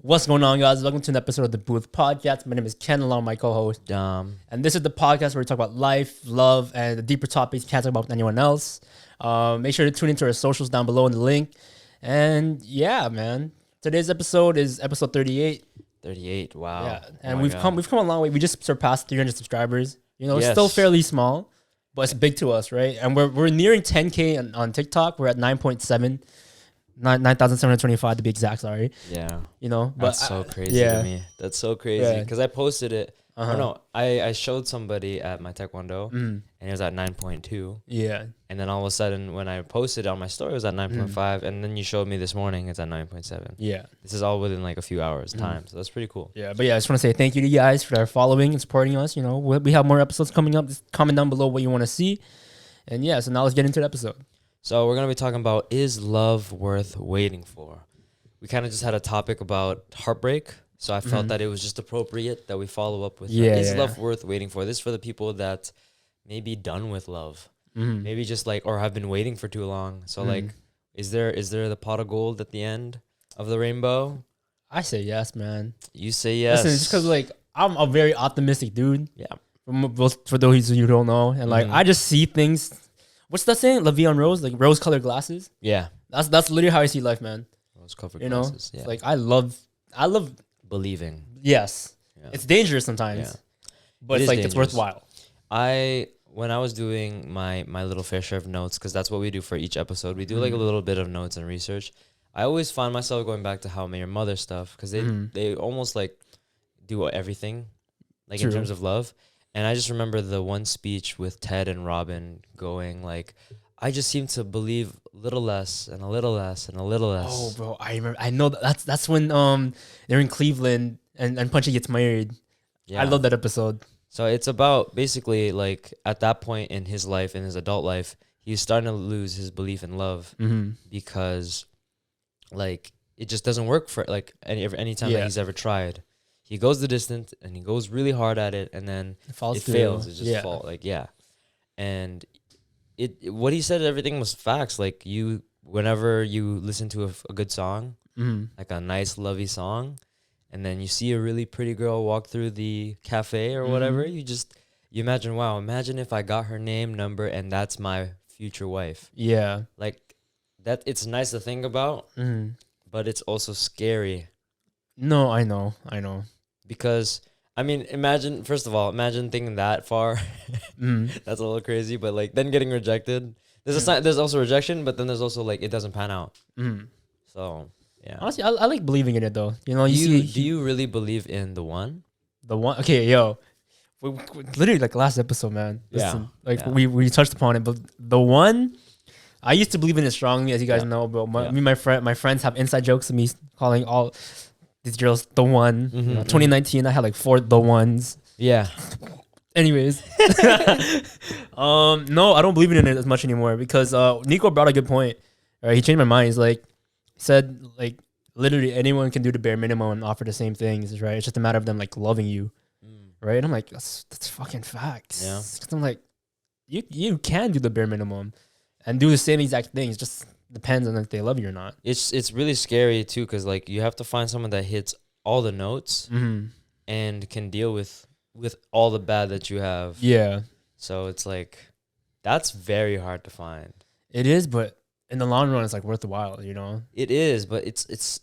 What's going on, guys? Welcome to an episode of the Booth Podcast. My name is Ken, along with my co-host Dom. and this is the podcast where we talk about life, love, and the deeper topics you can't talk about with anyone else. Make sure to tune into our socials down below in the link. And yeah, man, today's episode is episode 38. 38. Wow. Yeah, and we've come a long way. We just surpassed 300 subscribers. You know, it's Yes. still fairly small, but it's big to us, right? And we're nearing 10K on TikTok. We're at 9,725 to be exact. Sorry. Yeah. You know, but That's so crazy yeah. to me. That's so crazy. Yeah. Because I posted it. Uh-huh. No, I showed somebody at my taekwondo and it was at 9.2. Yeah. And then all of a sudden when I posted on my story, it was at 9.5. And then you showed me this morning, it's at 9.7. Yeah. This is all within like a few hours time. So that's pretty cool. Yeah. But yeah, I just want to say thank you to you guys for following and supporting us. You know, we have more episodes coming up. Just comment down below what you want to see. And yeah, so now let's get into the episode. So we're going to be talking about, is love worth waiting for? We kind of just had a topic about heartbreak. So I felt that it was just appropriate that we follow up with, is love worth waiting for? This is for the people that may be done with love. Maybe just like, or have been waiting for too long. So like, is there the pot of gold at the end of the rainbow? I say yes, man. You say yes. Listen, just because like I'm a very optimistic dude. Yeah. For those who don't know. And like, I just see things. What's that saying? La vie en rose, like rose-colored glasses. Yeah. That's literally how I see life, man. Rose-covered You know, glasses. Yeah. it's like I love. Believing. Yes, Yeah. it's dangerous sometimes, Yeah. but It it's is like dangerous. it's worthwhile. When I was doing my little fair share of notes, because that's what we do for each episode, we do like a little bit of notes and research. I always find myself going back to How I Met Your Mother stuff, because they almost like do everything, like True. in terms of love. And I just remember the one speech with Ted and Robin going like, I just seem to believe a little less and a little less and a little less. Oh, bro, I remember. I know that's when they're in Cleveland and Punchy gets married. Yeah. I love that episode. So it's about basically like at that point in his life, in his adult life, he's starting to lose his belief in love because like it just doesn't work for like any time that he's ever tried. He goes the distance and he goes really hard at it, and then it fails. It just falls. Like and what he said, everything was facts. Like whenever you listen to a good song, like a nice lovey song, and then you see a really pretty girl walk through the cafe or whatever, you imagine, wow, imagine if I got her name, number, and that's my future wife. Yeah, Like that. It's nice to think about, but it's also scary. No, I know. Because, I mean, imagine thinking that far. That's a little crazy, but like then getting rejected. There's also rejection, but then there's also like it doesn't pan out. So, yeah. Honestly, I like believing in it though. You know, Do you really believe in the one? the one. Okay, yo, we literally like last episode, man. Listen, we touched upon it, but the one. I used to believe in it strongly, as you guys know. But me and my friends have inside jokes of me calling all these girls the one. You know, 2019, I had like 4 the ones. Yeah. Anyways, no, I don't believe in it as much anymore because Nico brought a good point. Right, he changed my mind. He's like, said like literally anyone can do the bare minimum and offer the same things. Right, it's just a matter of them like loving you. Right, and I'm like, that's fucking facts. Yeah. 'Cause I'm like, you can do the bare minimum and do the same exact things. Just depends on if they love you or not. It's really scary too, because like you have to find someone that hits all the notes and can deal with all the bad that you have. Yeah, So it's like that's very hard to find. it is, but in the long run, it's like worth the while. You know. It is, but it's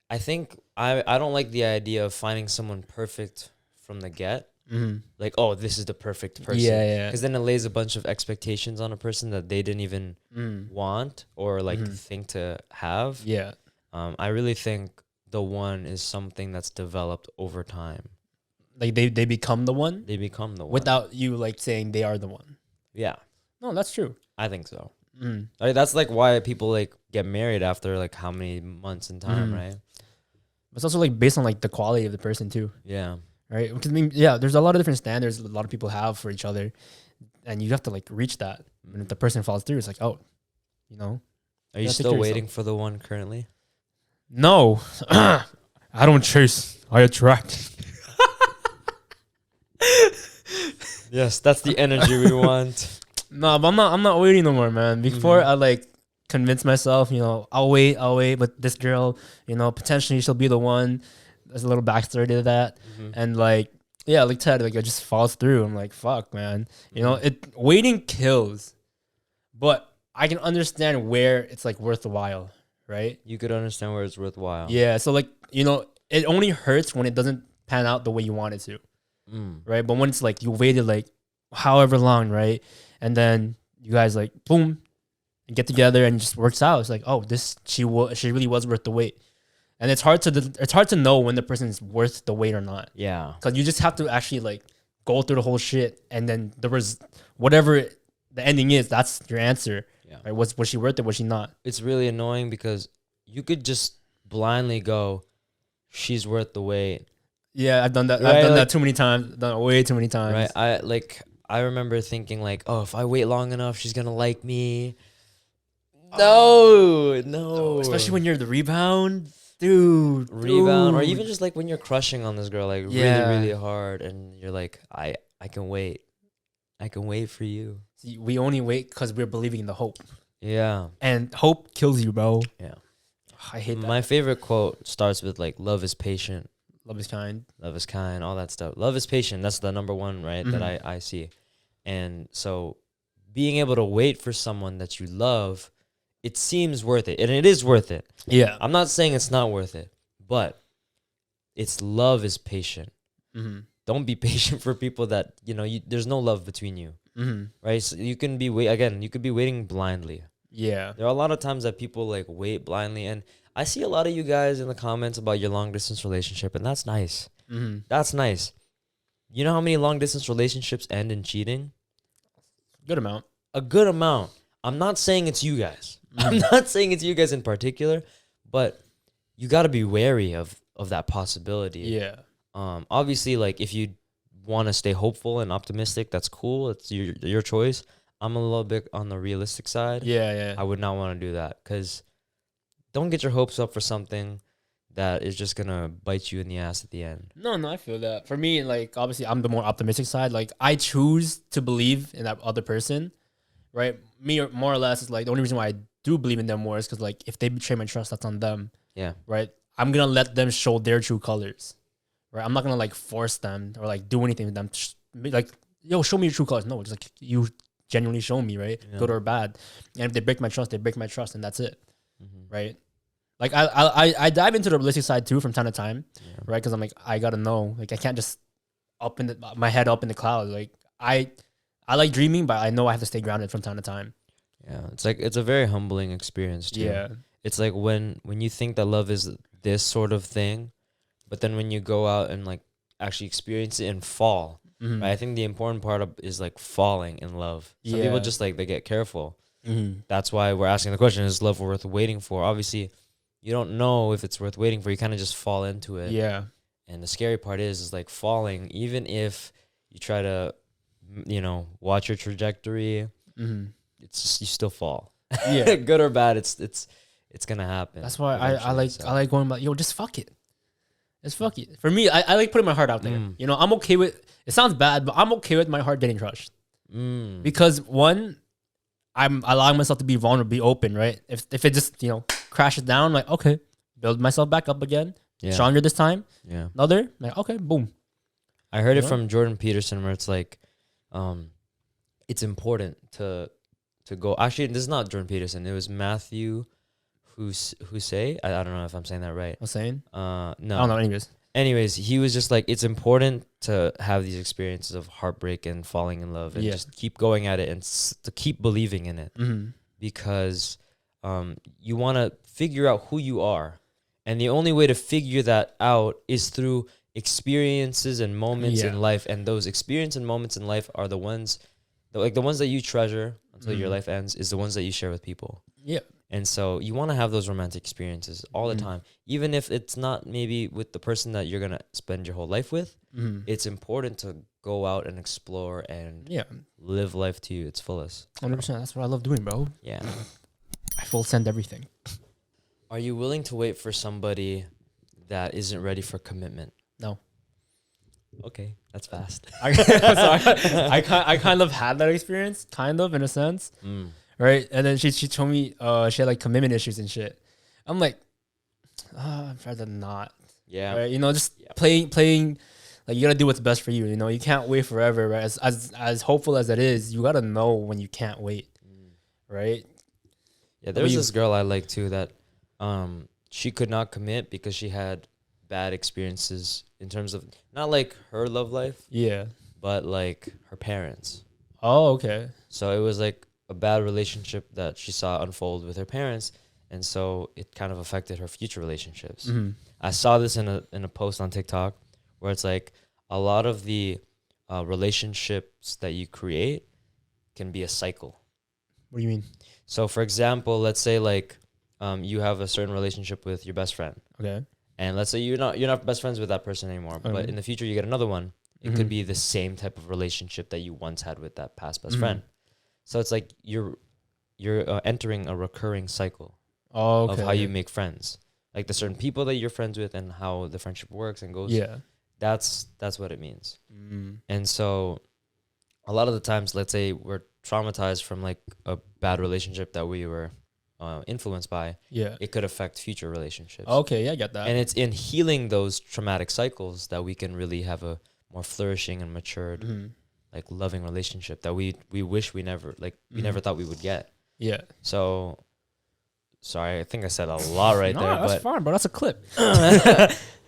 I think I don't like the idea of finding someone perfect from the get. Like, oh, this is the perfect person. Yeah. Because then it lays a bunch of expectations on a person that they didn't even want or like think to have. Yeah. I really think the one is something that's developed over time. Like they become the one They become the one. without you like saying they are the one. Yeah, No, that's true. I think so. Like, that's like why people like get married after like how many months in time, right? It's also like based on like the quality of the person too, Yeah. right? Because I mean, yeah, there's a lot of different standards a lot of people have for each other, and you have to like reach that. And if the person falls through, it's like, oh, you know. Are you take still care of waiting for the one currently? No, I don't chase. I attract. Yes, that's the energy we want. No, but I'm not waiting no more, man. Before I like convince myself, I'll wait, but this girl, potentially she'll be the one. There's a little backstory to that. And like, yeah, like Ted, like it just falls through. I'm like, fuck, man. Waiting kills, but I can understand where it's like worthwhile, right? You could understand where it's worthwhile. Yeah. So like, it only hurts when it doesn't pan out the way you want it to, right? But when it's like you waited like however long, right? And then you guys like boom, and get together and it just works out. It's like, oh, she really was worth the wait. And it's hard to know when the person is worth the wait or not. Yeah. Because you just have to actually like go through the whole shit, and then there was whatever the ending is, that's your answer. Yeah. Right? Was she worth it? Was she not? It's really annoying because you could just blindly go, she's worth the wait. Yeah, I've done that. Right? I've done that too many times. Done it way too many times. Right. I remember thinking like, oh, if I wait long enough, she's gonna like me. No. Especially when you're the rebound. Dude. Or even just like when you're crushing on this girl like really, really hard, and you're like, I can wait. I can wait for you. See, we only wait because we're believing in the hope. Yeah. And hope kills you, bro. Yeah. I hate that. My favorite quote starts with like, love is patient. Love is kind. Love is kind, all that stuff. Love is patient. That's the number one, right? That I see. And so being able to wait for someone that you love, it seems worth it. And it is worth it. Yeah. I'm not saying it's not worth it, but love is patient. Don't be patient for people that, there's no love between you. Right? So you can be you could be waiting blindly. Yeah. There are a lot of times that people like wait blindly, and I see a lot of you guys in the comments about your long distance relationship, and that's nice. That's nice. You know how many long distance relationships end in cheating? Good amount. A good amount. I'm not saying it's you guys. I'm not saying it's you guys in particular, but you got to be wary of that possibility. Yeah. Obviously, like if you want to stay hopeful and optimistic, that's cool. It's your choice. I'm a little bit on the realistic side. Yeah. I would not want to do that, because don't get your hopes up for something that is just gonna bite you in the ass at the end. No, I feel that. For me, like obviously I'm the more optimistic side. Like I choose to believe in that other person, right? Me, more or less, is like the only reason why I do believe in them more is because like if they betray my trust, that's on them. Yeah. Right. I'm gonna let them show their true colors. Right. I'm not gonna like force them or like do anything with them. Just like, yo, show me your true colors. No, it's like you genuinely show me, right? Yeah. Good or bad. And if they break my trust, they break my trust, and that's it. Right. Like I dive into the realistic side too from time to time, right? Because I'm like, I gotta know. Like I can't just my head up in the clouds. Like I like dreaming, but I know I have to stay grounded from time to time. Yeah, it's a very humbling experience too. Yeah, it's like when you think that love is this sort of thing, but then when you go out and like actually experience it and fall. Right? I think the important part is like falling in love. Some people just like they get careful. That's why we're asking the question: is love worth waiting for? Obviously, you don't know if it's worth waiting for. You kind of just fall into it. Yeah. And the scary part is like falling. Even if you try to, watch your trajectory, it's just, you still fall. Yeah. Good or bad, it's gonna happen. That's why I like going like, yo, just fuck it. Just fuck it. For me, I like putting my heart out there. I'm okay with. It sounds bad, but I'm okay with my heart getting crushed. Because one, I'm allowing myself to be vulnerable, be open, right? If it just, crashes down, like, okay, build myself back up again. Yeah. Stronger this time. Yeah. Another, like, okay, boom. I heard it from Jordan Peterson where it's like, it's important to go. Actually, this is not Jordan Peterson. It was Matthew who say, I don't know if I'm saying that right. Hussein? No. I don't know, Anyways, he was just like, it's important to have these experiences of heartbreak and falling in love and just keep going at it and to keep believing in it. Because you want to figure out who you are. And the only way to figure that out is through experiences and moments in life. And those experiences and moments in life are the ones that you treasure until your life ends, is the ones that you share with people. Yeah. And so you want to have those romantic experiences all the time. Even if it's not maybe with the person that you're going to spend your whole life with, it's important to go out and explore and live life to its fullest. 100%. That's what I love doing, bro. Yeah. I full send everything. Are you willing to wait for somebody that isn't ready for commitment? No. Okay, that's fast. I kind of had that experience, kind of, in a sense. right? And then she told me she had like commitment issues and shit. I'm like, I'd rather not. Yeah. Right. You know, just playing. Like you gotta do what's best for you. You know, you can't wait forever. Right. As hopeful as that is, you gotta know when you can't wait. Right. Yeah. There was this girl I liked too that, she could not commit because she had bad experiences in terms of not like her love life. Yeah. But like her parents. Oh, okay. So it was like a bad relationship that she saw unfold with her parents, and so it kind of affected her future relationships. Mm-hmm. I saw this in a post on TikTok where it's like a lot of the relationships that you create can be a cycle. What do you mean? So for example, let's say like you have a certain relationship with your best friend. Okay. And let's say you're not best friends with that person anymore, but in the future you get another one. It could be the same type of relationship that you once had with that past best friend. So it's like you're entering a recurring cycle of how you make friends. Like the certain people that you're friends with and how the friendship works and goes. Yeah. That's what it means. And so a lot of the times, let's say we're traumatized from like a bad relationship that we were influenced by. Yeah. It could affect future relationships. Okay, yeah, I get that. And it's in healing those traumatic cycles that we can really have a more flourishing and matured, like loving relationship that we wish we never never thought we would get. Yeah. So, sorry, I think I said a lot there. That's fine, bro. That's a clip.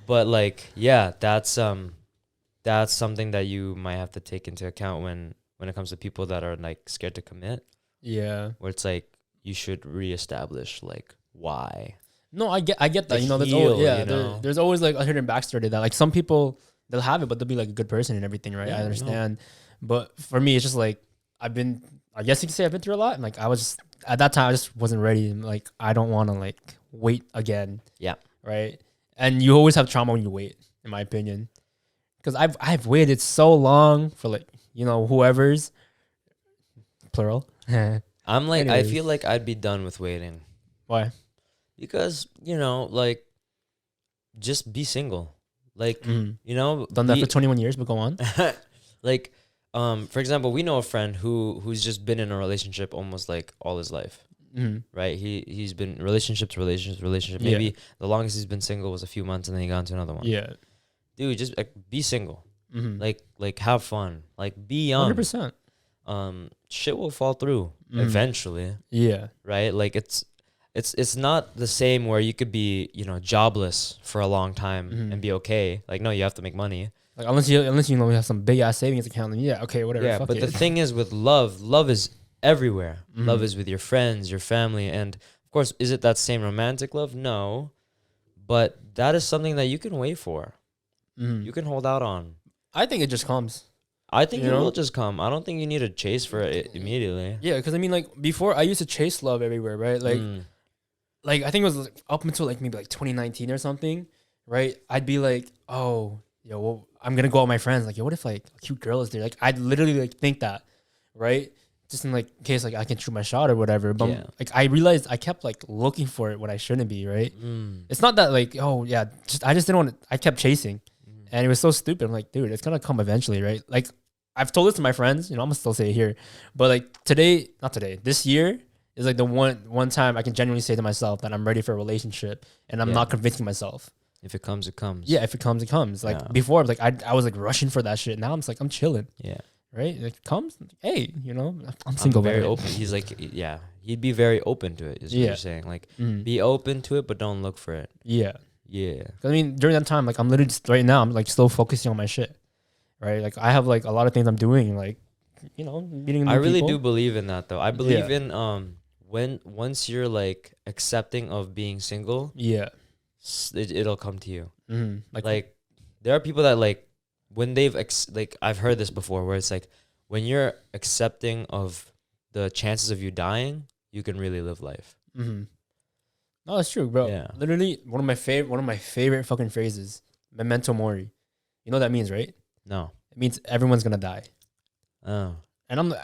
But like, yeah, that's something that you might have to take into account when it comes to people that are like scared to commit. Yeah. Where it's like you should reestablish like why. No, I get that. You know, there's always like a hidden backstory to that. Like some people, they'll have it, but they'll be like a good person and everything, right? Yeah, I understand. But for me, it's just like I guess you could say I've been through a lot. And like I was just, at that time, I just wasn't ready. And like, I don't want to like wait again. Yeah. Right. And you always have trauma when you wait, in my opinion. Because I've waited so long for like, you know, whoever's plural. I'm like, anyways. I feel like I'd be done with waiting. Why? Because, you know, like, just be single. Like, you know, done that for 21 years, but go on. Like, for example, we know a friend who's just been in a relationship almost like all his life. Right? He's been relationship. Maybe the longest he's been single was a few months, and then he got into another one. Yeah. Dude, just like, be single. Like have fun. Like be young. 100%. Shit will fall through eventually. Yeah. Right? Like it's not the same where you could be, you know, jobless for a long time and be okay. Like no, you have to make money. Like unless you know you have some big ass savings account, then yeah, okay, whatever. Yeah, but the thing is with love is everywhere. Love is with your friends, your family, and of course, is it that same romantic love? No. But that is something that you can wait for. You can hold out on. I think it just comes. I think it will just come. I don't think you need to chase for it immediately. Yeah, because I mean, like before, I used to chase love everywhere, right? Like I think it was like, up until like maybe like 2019 or something, right? I'd be like, oh, yo, well, I'm gonna go out with my friends. Like, yo, what if like a cute girl is there? Like, I'd literally like think that, right? Just in like case like I can shoot my shot or whatever. But like I realized I kept like looking for it when I shouldn't be, right? It's not that like, oh yeah, I just didn't want to. I kept chasing. And it was so stupid. I'm like, dude, it's going to come eventually, right? Like, I've told this to my friends. You know, I'm going to still say it here. But, like, this year is, like, the one time I can genuinely say to myself that I'm ready for a relationship. And I'm not convincing myself. If it comes, it comes. Yeah, if it comes, it comes. Like, before, I was like, I was, like, rushing for that shit. Now I'm just, like, I'm chilling. Yeah. Right? Like, it comes. Hey, you know, I'm single. I'm very open. He's, like, yeah. He'd be very open to it, is what you're saying. Like, be open to it, but don't look for it. Yeah. Yeah. I mean, during that time, like, I'm literally just right now, I'm like still focusing on my shit, right? Like, I have like a lot of things I'm doing, like, you know, meeting new I really people. do believe in that, though. I believe in once you're like accepting of being single, it'll come to you. Like there are people that like when they've like I've heard this before, where it's like when you're accepting of the chances of you dying, you can really live life. No, that's true, bro. Yeah. Literally, one of my favorite fucking phrases, memento mori. You know what that means, right? No. It means everyone's gonna die. Oh. And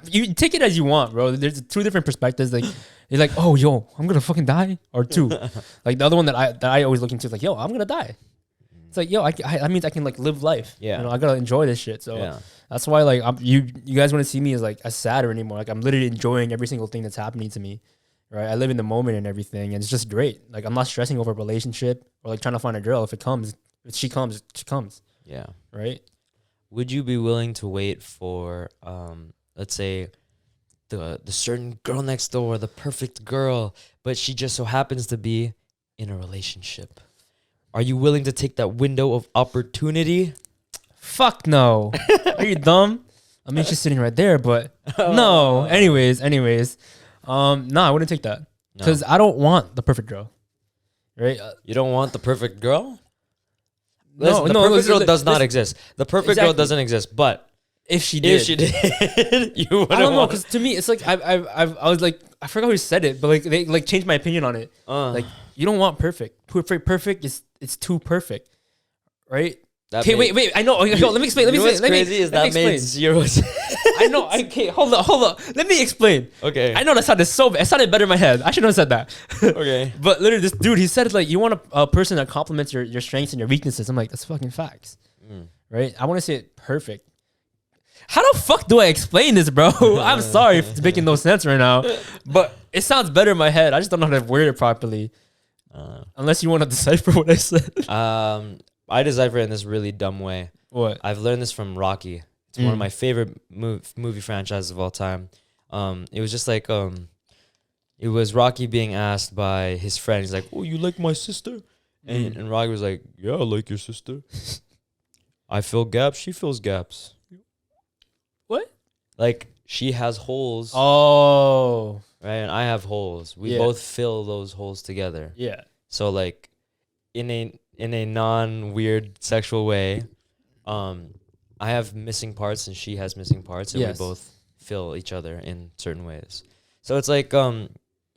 you take it as you want, bro. There's two different perspectives. Like, you're like, oh, yo, I'm gonna fucking die, or two. Like the other one that I always look into is like, yo, I'm gonna die. It's like, yo, that means I can like live life. Yeah. You know, I gotta enjoy this shit. So Yeah. that's why like you guys want to see me as like as sadder anymore. Like I'm literally enjoying every single thing that's happening to me. Right. I live in the moment and everything, and it's just great. Like I'm not stressing over a relationship or like trying to find a girl. If she comes, she comes. Yeah. Right. Would you be willing to wait for let's say the certain girl next door, the perfect girl, but she just so happens to be in a relationship? Are you willing to take that window of opportunity? Fuck no. Are you dumb? I mean, she's sitting right there, but no. Anyways. No, I wouldn't take that because I don't want the perfect girl. Right? You don't want the perfect girl? No, the perfect girl does not exist. The perfect girl doesn't exist, but if she did, you wouldn't. I don't know, because to me, it's like I was like, I forgot who said it, but like they like changed my opinion on it. Like you don't want perfect. Perfect is it's too perfect, right? Okay, wait. I know. Let me explain. What's crazy is that made 0 sense. I know. Okay, hold on. Let me explain. Okay. I know that sounded it sounded better in my head. I should have said that. Okay. But literally, this dude, he said like, you want a person that complements your strengths and your weaknesses. I'm like, that's fucking facts, right? I want to say it perfect. How the fuck do I explain this, bro? I'm sorry if it's making no sense right now, but it sounds better in my head. I just don't know how to word it properly. Unless you want to decipher what I said. I decipher it in this really dumb way. What? I've learned this from Rocky. It's one of my favorite movie franchises of all time. It was just like it was Rocky being asked by his friend. He's like, "Oh, you like my sister?" And Rocky was like, "Yeah, I like your sister. I fill gaps. She fills gaps." What? Like she has holes. Oh. Right, and I have holes. We both fill those holes together. Yeah. So like, in a non-weird sexual way, I have missing parts and she has missing parts, and we both fill each other in certain ways. So it's like,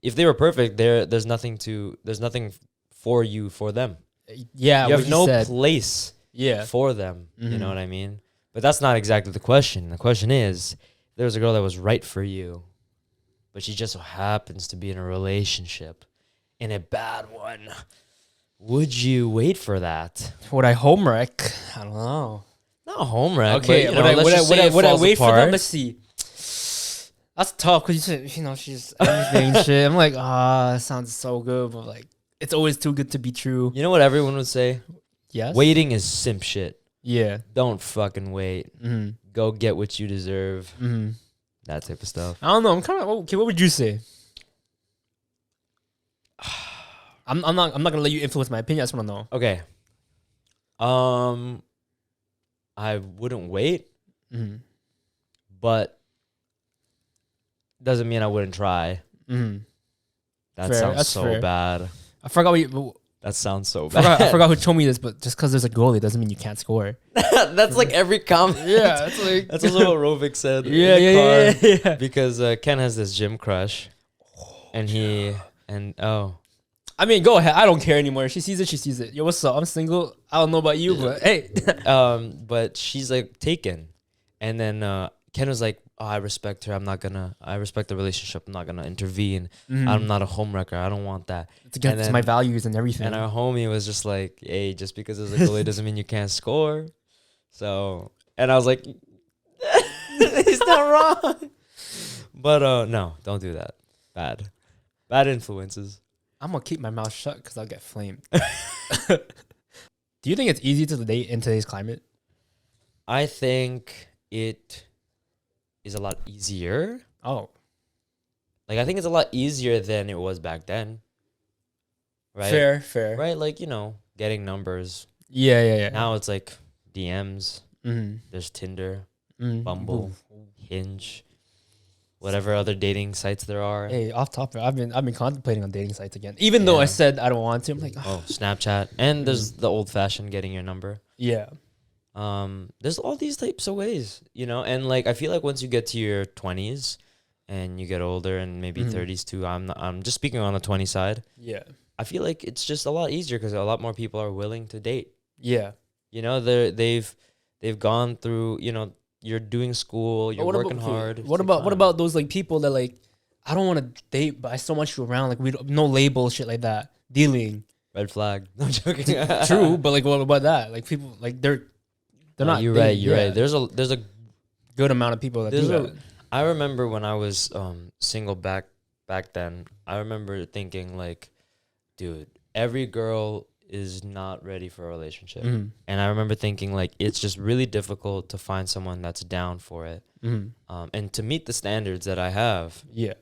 if they were perfect, there's nothing for you for them. Yeah, you have no place. For them. Mm-hmm. You know what I mean? But that's not exactly the question. The question is, there was a girl that was right for you, but she just so happens to be in a relationship, in a bad one. Would you wait for that? Would I homewreck? I don't know. Not homewreck. Okay, but, would I wait for them? Let's see. That's tough because she's everything shit. I'm like, it sounds so good, but like, it's always too good to be true. You know what everyone would say? Yes. Waiting is simp shit. Yeah. Don't fucking wait. Mm-hmm. Go get what you deserve. Mm-hmm. That type of stuff. I don't know. I'm kind of okay. What would you say? I'm not gonna let you influence my opinion. I just want to know. Okay. I wouldn't wait, but doesn't mean I wouldn't try. That sounds so bad. I forgot what you. That sounds so bad. I forgot who told me this, but just because there's a goalie doesn't mean you can't score. That's like every comment. Yeah, it's like that's also what Rovik said. Yeah. Because Ken has this gym crush, and I mean, go ahead. I don't care anymore. She sees it. She sees it. Yo, what's up? I'm single. I don't know about you, but hey. But she's like taken, and then Ken was like, "Oh, I respect her. I respect the relationship. I'm not gonna intervene. I'm not a homewrecker. I don't want that. It's against my values and everything." And our homie was just like, "Hey, just because there's a goalie doesn't mean you can't score." So, and I was like, "He's not wrong." But no, don't do that. Bad influences. I'm gonna keep my mouth shut because I'll get flamed. Do you think it's easy to date in today's climate? I think it is a lot easier. Oh. Like, I think it's a lot easier than it was back then. Right? Fair. Right? Like, getting numbers. Yeah. Now it's like DMs. There's Tinder, Bumble, Hinge, whatever other dating sites there are. Hey, off topic. I've been contemplating on dating sites again. Even though I said I don't want to. I'm like, Snapchat. And there's the old fashioned getting your number. Yeah. There's all these types of ways, and like I feel like once you get to your 20s and you get older and maybe 30s too, I'm just speaking on the 20 side. Yeah. I feel like it's just a lot easier because a lot more people are willing to date. Yeah. They've gone through, you're doing school, you're working hard. What about those like people that like, I don't want to date, but I still want you around, like no label shit like that. Dealing. Red flag. No, I'm joking. True, but like, what about that? Like people, like they're not. You're right. You're right. There's a good amount of people that do that. I remember when I was single back then. I remember thinking like, dude, every girl is not ready for a relationship, and I remember thinking like it's just really difficult to find someone that's down for it, and to meet the standards that I have. Yeah.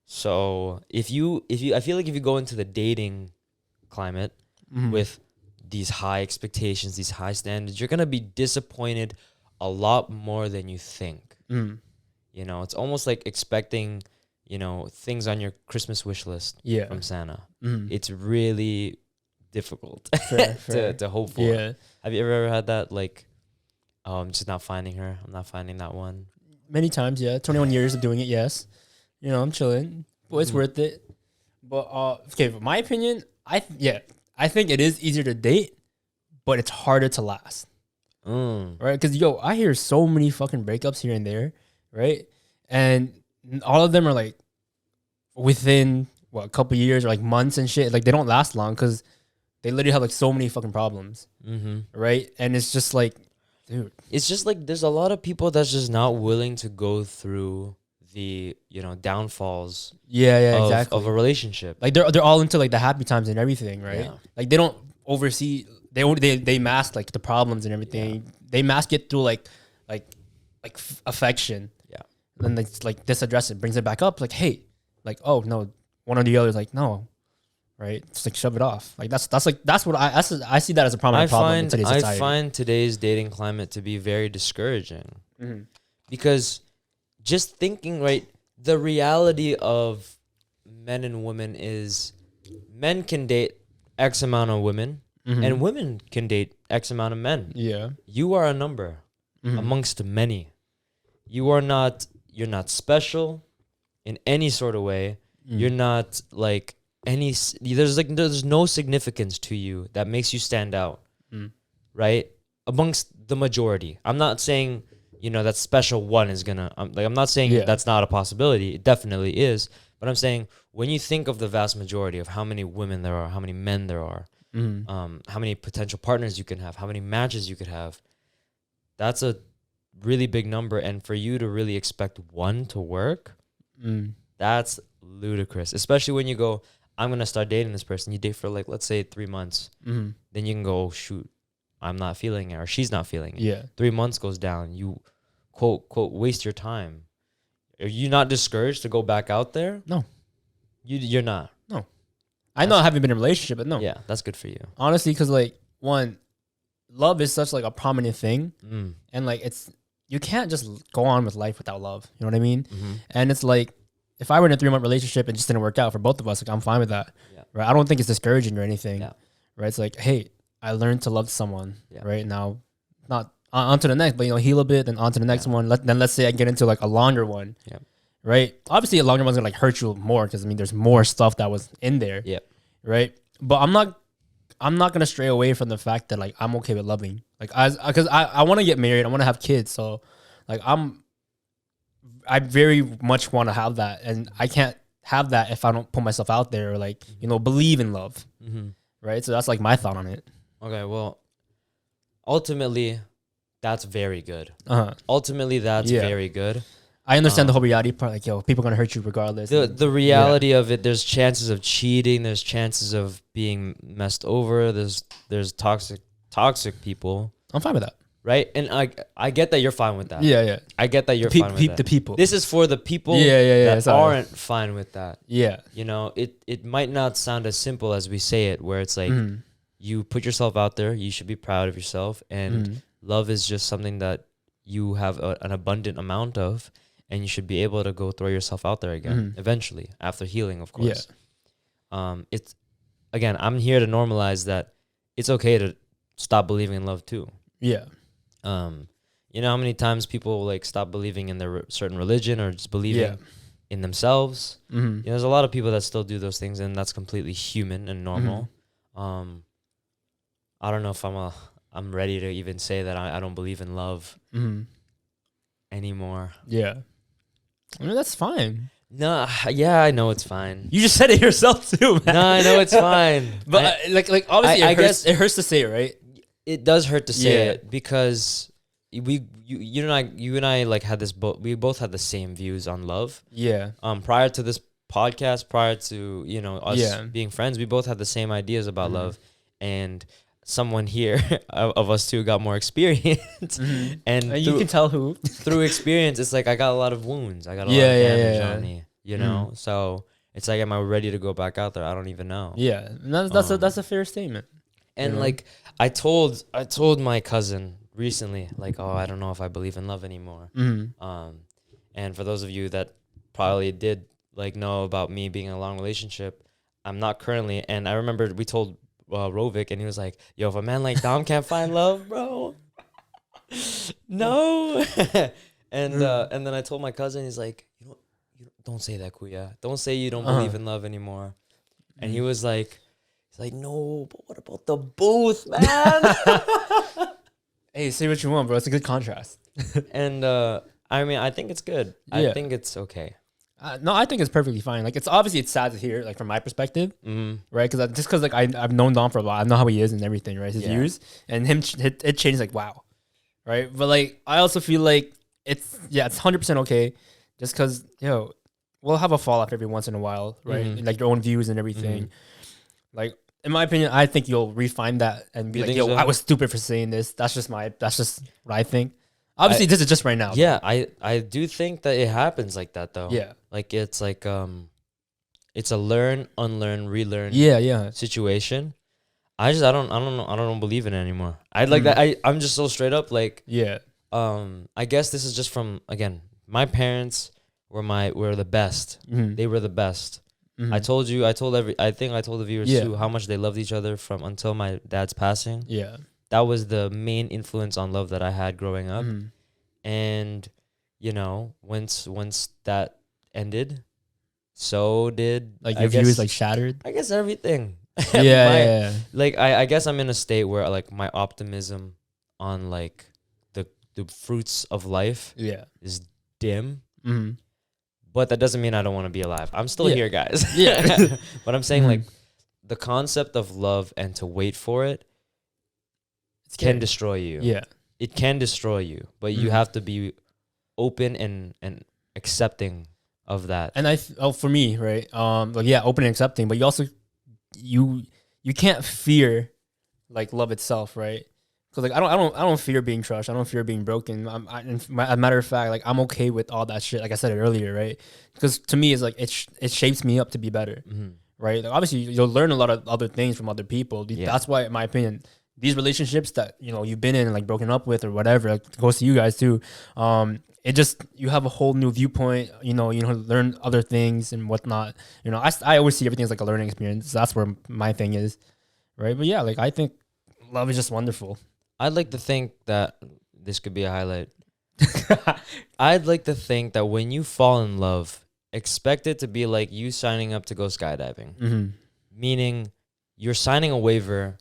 So if you, I feel like if you go into the dating climate with these high expectations, these high standards, you're gonna be disappointed a lot more than you think. You know, it's almost like expecting, you know, things on your Christmas wish list from Santa. It's really difficult to hope for. Yeah. Have you ever had that, like, oh, I'm just not finding her, I'm not finding that one? Many times, yeah. 21 years of doing it, yes. You know, I'm chilling, but it's worth it. But okay, for my opinion, I think it is easier to date, but it's harder to last. Right? Because I hear so many fucking breakups here and there, right? And all of them are like within a couple years or like months and shit. Like they don't last long because they literally have like so many fucking problems, right? And it's just like, dude, it's just like there's a lot of people that's just not willing to go through the, you know, downfalls exactly of a relationship. Like they're all into like the happy times and everything, right? Like they don't oversee, they mask like the problems and everything. They mask it through like affection, and then they like disaddress it, brings it back up like, hey, like, oh no, one or the other is like, no, right? Just like shove it off. Like that's what I see that as a prominent problem in today's society. I find today's dating climate to be very discouraging because just thinking, right, the reality of men and women is men can date X amount of women and women can date X amount of men. Yeah. You are a number amongst many. You're not special in any sort of way. You're not like there's no significance to you that makes you stand out, right? Amongst the majority. I'm not saying, you know, that special one is gonna, I'm not saying that's not a possibility. It definitely is. But I'm saying when you think of the vast majority of how many women there are, how many men there are, how many potential partners you can have, how many matches you could have, that's a really big number. And for you to really expect one to work, that's ludicrous. Especially when you go, I'm going to start dating this person. You date for like, let's say 3 months. Then you can go, oh, shoot, I'm not feeling it, or she's not feeling it. Yeah. 3 months goes down. You quote waste your time. Are you not discouraged to go back out there? No. You're not. No. I know I haven't been in a relationship, but no. Yeah, that's good for you. Honestly, because like, one, love is such like a prominent thing. And like you can't just go on with life without love. You know what I mean? And it's like, if I were in a 3-month relationship and just didn't work out for both of us, like I'm fine with that. Right? I don't think it's discouraging or anything. Right? It's like, hey, I learned to love someone. Right now, not on to the next, but you know, heal a bit and on to the next one. Then let's say I get into like a longer one. Right? Obviously, a longer one's gonna like hurt you more because I mean, there's more stuff that was in there. Right? But I'm not gonna stray away from the fact that like I'm okay with loving. Like because I want to get married. I want to have kids. So like I very much want to have that, and I can't have that if I don't put myself out there or like, you know, believe in love. Right? So that's like my thought on it. Okay, well, ultimately, that's very good. Ultimately, that's very good. I understand the whole reality part. Like, yo, people are going to hurt you regardless. The reality of it, there's chances of cheating. There's chances of being messed over. There's toxic people. I'm fine with that. Right? And I get that you're fine with that. Yeah. I get that you're fine with that. The people. This is for the people that aren't fine with that. Yeah. You know, it might not sound as simple as we say it, where it's like you put yourself out there, you should be proud of yourself, and love is just something that you have an abundant amount of, and you should be able to go throw yourself out there again eventually after healing, of course. It's, again, I'm here to normalize that it's okay to stop believing in love too. Yeah. You know how many times people like stop believing in their certain religion or just believing in themselves? You know, there's a lot of people that still do those things, and that's completely human and normal. I don't know if I'm ready to even say that I don't believe in love anymore. Yeah. I mean, that's fine. No, yeah, I know it's fine. You just said it yourself too, man. No, I know it's fine. But like obviously, I guess it hurts to say it, right? It does hurt to say it because you and I like had this. We both had the same views on love. Yeah. Prior to this podcast, prior to us being friends, we both had the same ideas about love, and someone here of us two got more experience, and you can tell who through experience. It's like I got a lot of wounds. I got a lot of damage on me. So it's like, am I ready to go back out there? I don't even know. Yeah, that's a fair statement. And like I told my cousin recently, like, oh, I don't know if I believe in love anymore. And for those of you that probably did like know about me being in a long relationship, I'm not currently. And I remember we told Rovik, and he was like, yo, if a man like Dom can't find love, bro, no. And then I told my cousin, he's like, you don't say that, Kuya. Don't say you don't believe in love anymore. And he was like, no, but what about the booth, man? Hey, say what you want, bro. It's a good contrast. And I mean, I think it's good. Yeah. I think it's okay. No, I think it's perfectly fine. Like, it's sad to hear, like, from my perspective, right? Because like I've known Dom for a while. I know how he is and everything, right? His views, and it changed, like, wow, right? But like, I also feel like it's 100% okay, just because we'll have a fall off every once in a while, right? And, like, your own views and everything. Like, in my opinion, I think you'll refine that and be like, yo, I was stupid for saying this. That's just what I think. Obviously, this is just right now. Yeah, I do think that it happens like that, though. Yeah. Like, it's like, it's a learn, unlearn, relearn situation. I don't believe in it anymore. I'd like that. I'm just so straight up, like, I guess this is just from, again, my parents were the best. They were the best. I told you, I told the viewers too how much they loved each other from until my dad's passing. Yeah. That was the main influence on love that I had growing up. And, once that ended, so did, like, your views like shattered. I guess everything. Yeah. Like, I guess I'm in a state where, like, my optimism on, like, the fruits of life is dim. But that doesn't mean I don't want to be alive. I'm still here, guys. Yeah. But I'm saying, like, the concept of love and to wait for it can destroy you. Yeah. It can destroy you, but you have to be open and accepting of that. And for me, right? Open and accepting, but you also you can't fear, like, love itself, right? Because, like, I don't fear being crushed. I don't fear being broken. As a matter of fact, like, I'm okay with all that shit. Like I said it earlier, right? Because to me, it's like it shapes me up to be better, right? Like, obviously, you'll learn a lot of other things from other people. That's why, in my opinion, these relationships that you've been in and, like, broken up with or whatever, like, goes to you guys too. It just, you have a whole new viewpoint. Learn other things and whatnot. I always see everything as, like, a learning experience. That's where my thing is, right? But yeah, like, I think love is just wonderful. I'd like to think that this could be a highlight. I'd like to think that when you fall in love, expect it to be like you signing up to go skydiving. Meaning you're signing a waiver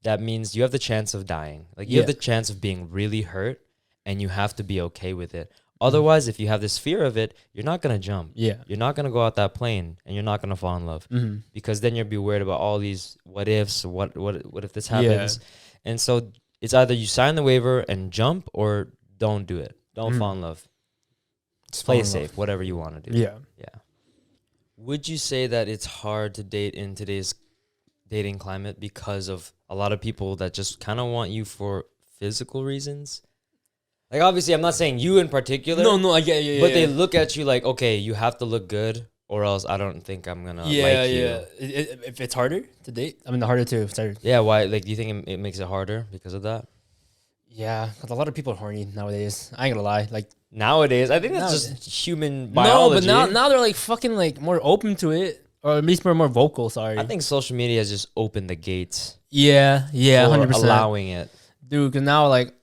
that means you have the chance of dying. Like, you have the chance of being really hurt, and you have to be okay with it. Otherwise, if you have this fear of it, you're not going to jump. Yeah. You're not going to go out that plane, and you're not going to fall in love. Because then you'll be worried about all these what ifs. What if this happens? And so it's either you sign the waiver and jump, or don't do it. Don't fall in love. Just play it safe, whatever you want to do. Yeah. Would you say that it's hard to date in today's dating climate because of a lot of people that just kind of want you for physical reasons? Like, obviously, I'm not saying you in particular. No, I get you. But they look at you like, okay, you have to look good, or else I don't think I'm gonna like you. If it's harder to date, I mean, harder to start. Yeah, why? Like, do you think it makes it harder because of that? Yeah, because a lot of people are horny nowadays. I ain't gonna lie. Like, nowadays, I think that's just human biology. No, but now they're, like, fucking, like, more open to it, or at least more vocal. Sorry. I think social media has just opened the gates. Yeah, 100%. Allowing it, dude. Because now, like,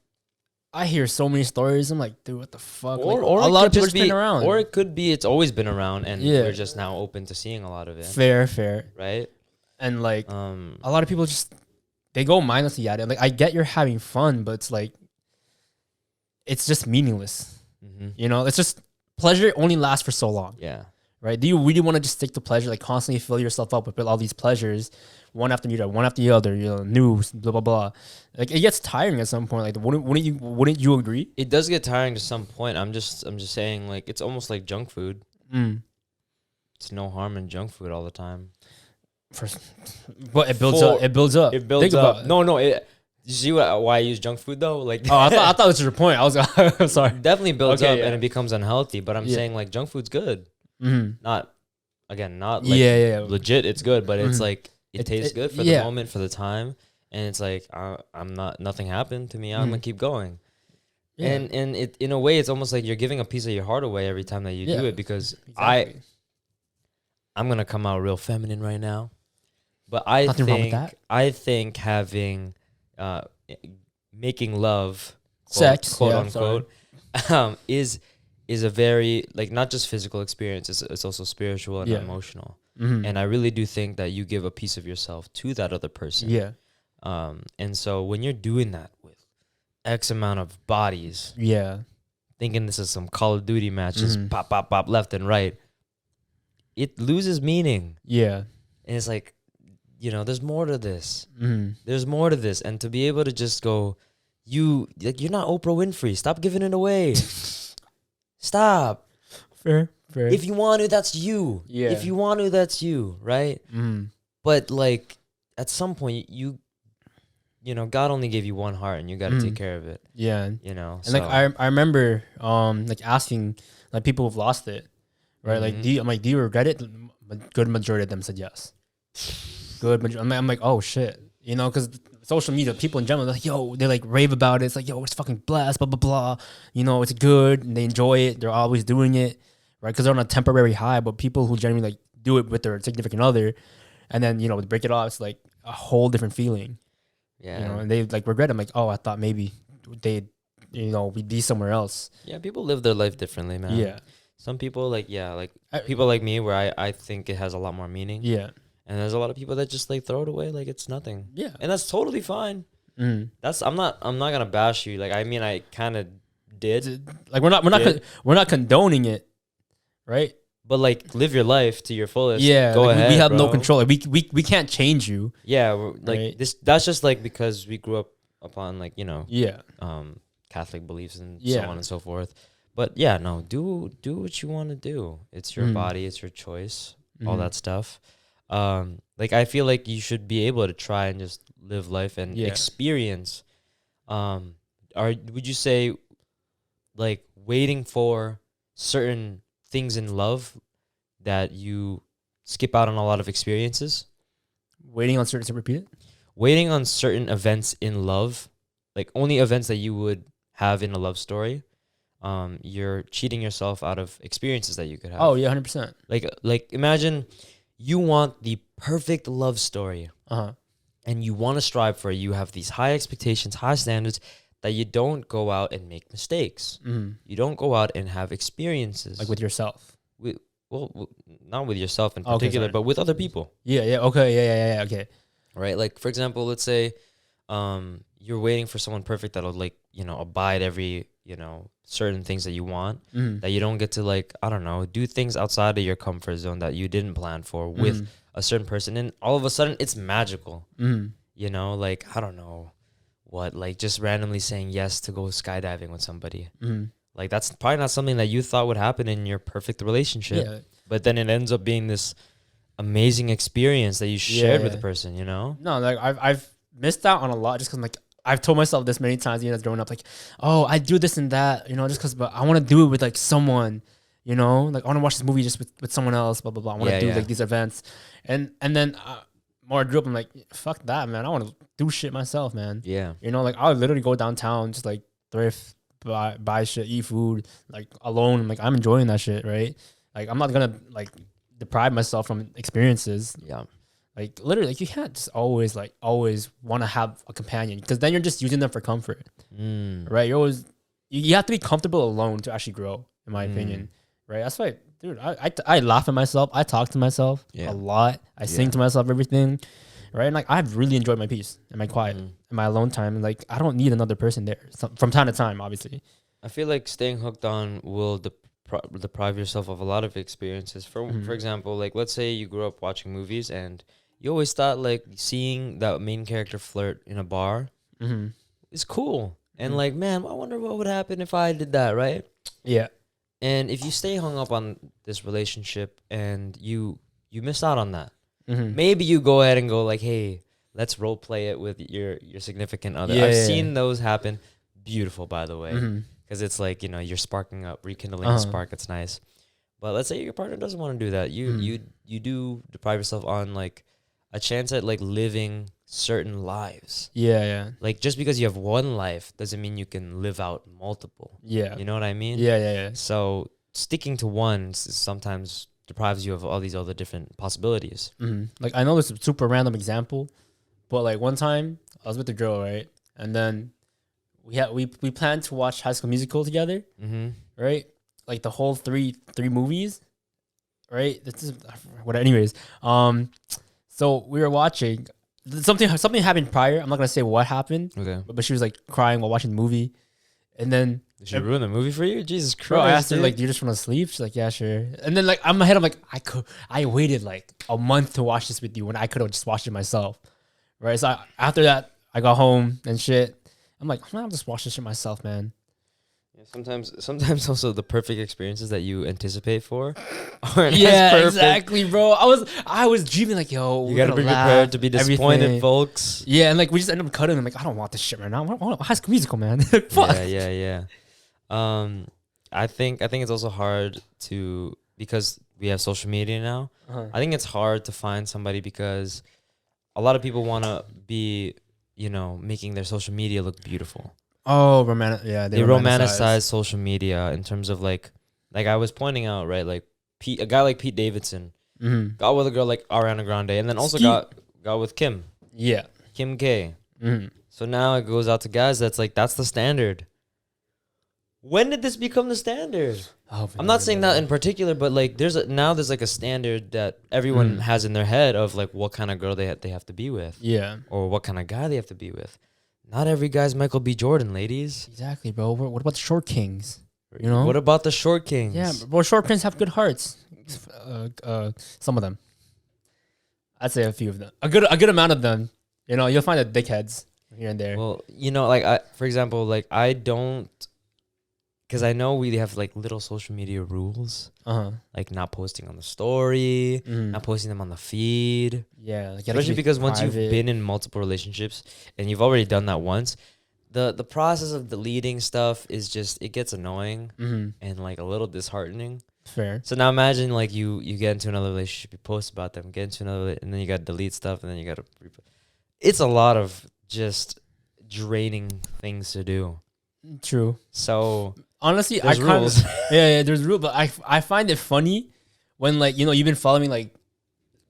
I hear so many stories. I'm like, dude, what the fuck? Or a lot of people just been around. Or it could be it's always been around, and we're just now open to seeing a lot of it. Fair. Right? And, like, a lot of people just, they go mindlessly at it. Like, I get you're having fun, but it's like, it's just meaningless. It's just, pleasure only lasts for so long. Yeah. right? Do you really want to just stick to pleasure, like constantly fill yourself up with all these pleasures, one after the other, one after the other, news, blah blah blah. Like it gets tiring at some point. Like wouldn't you agree? It does get tiring to some point. I'm just saying, like, it's almost like junk food. It's no harm in junk food all the time. But it builds up. It builds up. It builds up. No. You see why I use junk food though? Like, I thought it was your point. I was sorry. It definitely builds up and it becomes unhealthy. But I'm saying, like, junk food's good. Not like legit. It's good, but it's like it tastes good for the moment, for the time, and it's like nothing happened to me. I'm gonna keep going. Yeah. And it, in a way, it's almost like you're giving a piece of your heart away every time that you do it, because I'm gonna come out real feminine right now, but I think having making love, sex, quote unquote, is a very, like, not just physical experience. It's also spiritual and emotional. And I really do think that you give a piece of yourself to that other person. Yeah. And so when you're doing that with X amount of bodies, thinking this is some Call of Duty matches, pop, pop, pop, left and right, it loses meaning. Yeah. And it's like, there's more to this. There's more to this. And to be able to just go, you're not Oprah Winfrey. Stop giving it away. Stop. Fair. If you want to, that's you. Yeah. If you want to, that's you, right? But, like, at some point, God only gave you one heart, and you got to take care of it. Yeah. And so. Like I remember like asking like people who've lost it, right? Like do you regret it? A good majority of them said yes. Good majority. I'm like, oh shit, because social media, people in general, they're like, they like rave about it. It's like, it's fucking blessed, blah blah blah. It's good and they enjoy it. They're always doing it, right? Because they're on a temporary high. But people who genuinely like do it with their significant other, and then break it off, it's like a whole different feeling. Yeah. And they like regret it. I'm like, oh, I thought maybe they'd, we'd be somewhere else. Yeah, people live their life differently, man. Yeah. Some people people like me, where I think it has a lot more meaning. Yeah. And there's a lot of people that just like throw it away like it's nothing. Yeah. And that's totally fine. I'm not gonna bash you. Like, I mean, I kind of did. Like, we're not condoning it, right? But like, live your life to your fullest. Yeah, go ahead. We have no control. Like, we can't change you. Yeah, like right? That's just like because we grew up upon like Catholic beliefs and so on and so forth. But yeah, no, do what you want to do. It's your body, it's your choice, all that stuff. Like, I feel like you should be able to try and just live life and experience. Would you say like waiting for certain things in love that you skip out on a lot of experiences? Waiting on certain, to repeat it? Waiting on certain events in love, like only events that you would have in a love story. You're cheating yourself out of experiences that you could have. Oh yeah, 100%. Like imagine you want the perfect love story, and you want to strive for it. You have these high expectations, high standards, that you don't go out and make mistakes. You don't go out and have experiences. Like with yourself. Well, not with yourself in particular, but with other people. Yeah. Okay. Yeah. Okay. Right. Like, for example, let's say you're waiting for someone perfect that'll like, abide every, certain things that you want, that you don't get to, like, I don't know, do things outside of your comfort zone that you didn't plan for with a certain person. And all of a sudden it's magical. Like, I don't know what, like just randomly saying yes to go skydiving with somebody. Like, that's probably not something that you thought would happen in your perfect relationship, but then it ends up being this amazing experience that you shared with the person, No, like I've missed out on a lot just because, like, I've told myself this many times, growing up, like, oh, I do this and that, just because, but I want to do it with like someone, like I want to watch this movie just with someone else, blah blah blah. I want to do like these events, and then more I grew up, I'm like, fuck that, man. I want to do shit myself, man. Yeah, like I would literally go downtown, just like thrift, buy shit, eat food, like alone. I'm like, I'm enjoying that shit, right? Like, I'm not gonna like deprive myself from experiences. Yeah. Like, literally, like, you can't just always want to have a companion, because then you're just using them for comfort, right? You have to be comfortable alone to actually grow, in my opinion, right? That's why, dude, I laugh at myself. I talk to myself a lot. I sing to myself, everything, right? And like, I've really enjoyed my peace and my quiet and my alone time. And like, I don't need another person there from time to time, obviously. I feel like staying hooked on will deprive yourself of a lot of experiences. For example, like let's say you grew up watching movies and you always thought like seeing that main character flirt in a bar is cool. And like, man, I wonder what would happen if I did that, right? Yeah. And if you stay hung up on this relationship and you miss out on that, maybe you go ahead and go like, hey, let's role play it with your significant other. I've seen those happen. Beautiful, by the way, because it's like, you know, you're sparking up, rekindling a spark. It's nice. But let's say your partner doesn't want to do that. You do deprive yourself on like a chance at like living certain lives. Yeah. Like just because you have one life doesn't mean you can live out multiple. Yeah. You know what I mean? Yeah. So sticking to one sometimes deprives you of all these other different possibilities. Like I know this is a super random example, but like one time I was with a girl, right? And then we planned to watch High School Musical together, right? Like the whole three movies, right? This is what. Anyways, so we were watching. Something happened prior. I'm not gonna say what happened. Okay. But she was like crying while watching the movie, and then did she ruin the movie for you? Jesus Christ! Bro, I asked her like, "Do you just want to sleep?" She's like, "Yeah, sure." And then like in my head, I'm like, I waited like a month to watch this with you when I could have just watched it myself, right? So after that, I got home and shit. I'm like, I'll just watch this shit myself, man. Yeah, sometimes also the perfect experiences that you anticipate for aren't yeah, as perfect. Exactly, bro. I was dreaming like, yo, you gotta be prepared to be disappointed, everything. Folks. Yeah, and like we just end up cutting. I'm like, I don't want this shit right now. I want High School Musical, man. Fuck. Yeah. I think it's also hard to, because we have social media now. I think it's hard to find somebody because a lot of people want to be, you know, making their social media look beautiful. Oh, they romanticize social media in terms of like I was pointing out, right? Like a guy like Pete Davidson got with a girl like Ariana Grande, and then also got with Kim. Yeah, Kim K. So now it goes out to guys that's like that's the standard. When did this become the standard? I'm not saying that in particular, but like there's like a standard that everyone has in their head of like what kind of girl they have to be with. Yeah, or what kind of guy they have to be with. Not every guy's Michael B. Jordan, ladies. Exactly, bro. What about the short kings? You know? What about the short kings? Yeah, bro. Short kings have good hearts. Some of them. I'd say a few of them. A good amount of them. You know, you'll find the dickheads here and there. Well, you know, like for example, like I don't, because I know we have like little social media rules, like not posting on the story, not posting them on the feed. Yeah, like especially because once you've been in multiple relationships and you've already done that once, the process of deleting stuff is just, it gets annoying and like a little disheartening. Fair. So now imagine like you get into another relationship, you post about them, get into another, and then you got to delete stuff, and then you got to. It's a lot of just draining things to do. True. So honestly, there's rules. There's rules, but I find it funny when like, you know, you've been following like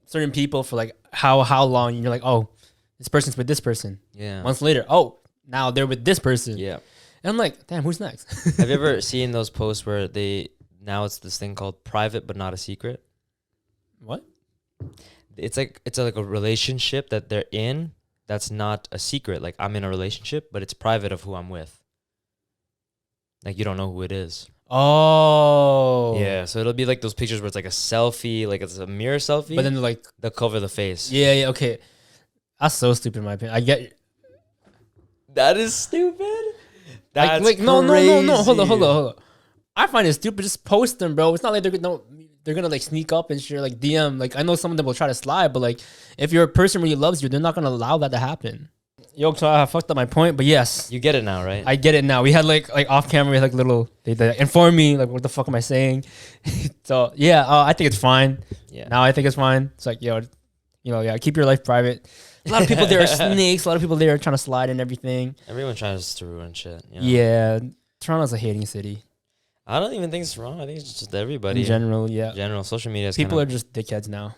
certain people for like how long, and you're like, oh, this person's with this person. Yeah. Months later, oh, now they're with this person. Yeah. And I'm like, damn, who's next? Have you ever seen those posts where now it's this thing called private but not a secret? What? It's like a relationship that they're in that's not a secret. Like I'm in a relationship, but it's private of who I'm with. Like you don't know who it is. Oh. Yeah, so it'll be like those pictures where it's like a selfie, like it's a mirror selfie. But then like they'll cover the face. Yeah, okay. That's so stupid in my opinion. I get that is stupid. That's like no. Hold on. I find it stupid. Just post them, bro. It's not like they're gonna like sneak up and share like DM. Like I know some of them will try to slide, but like if your person really loves you, they're not gonna allow that to happen. Yo, so I fucked up my point, but yes, you get it now, right? I get it now. We had like off camera, we had like little they inform me like what the fuck am I saying? So yeah, I think it's fine. Yeah, now I think it's fine. It's like keep your life private. A lot of people there are snakes. A lot of people there are trying to slide and everything. Everyone tries to ruin shit. You know? Yeah, Toronto's a hating city. I don't even think it's wrong. I think it's just everybody. In general, yeah. Social media is people are just dickheads now.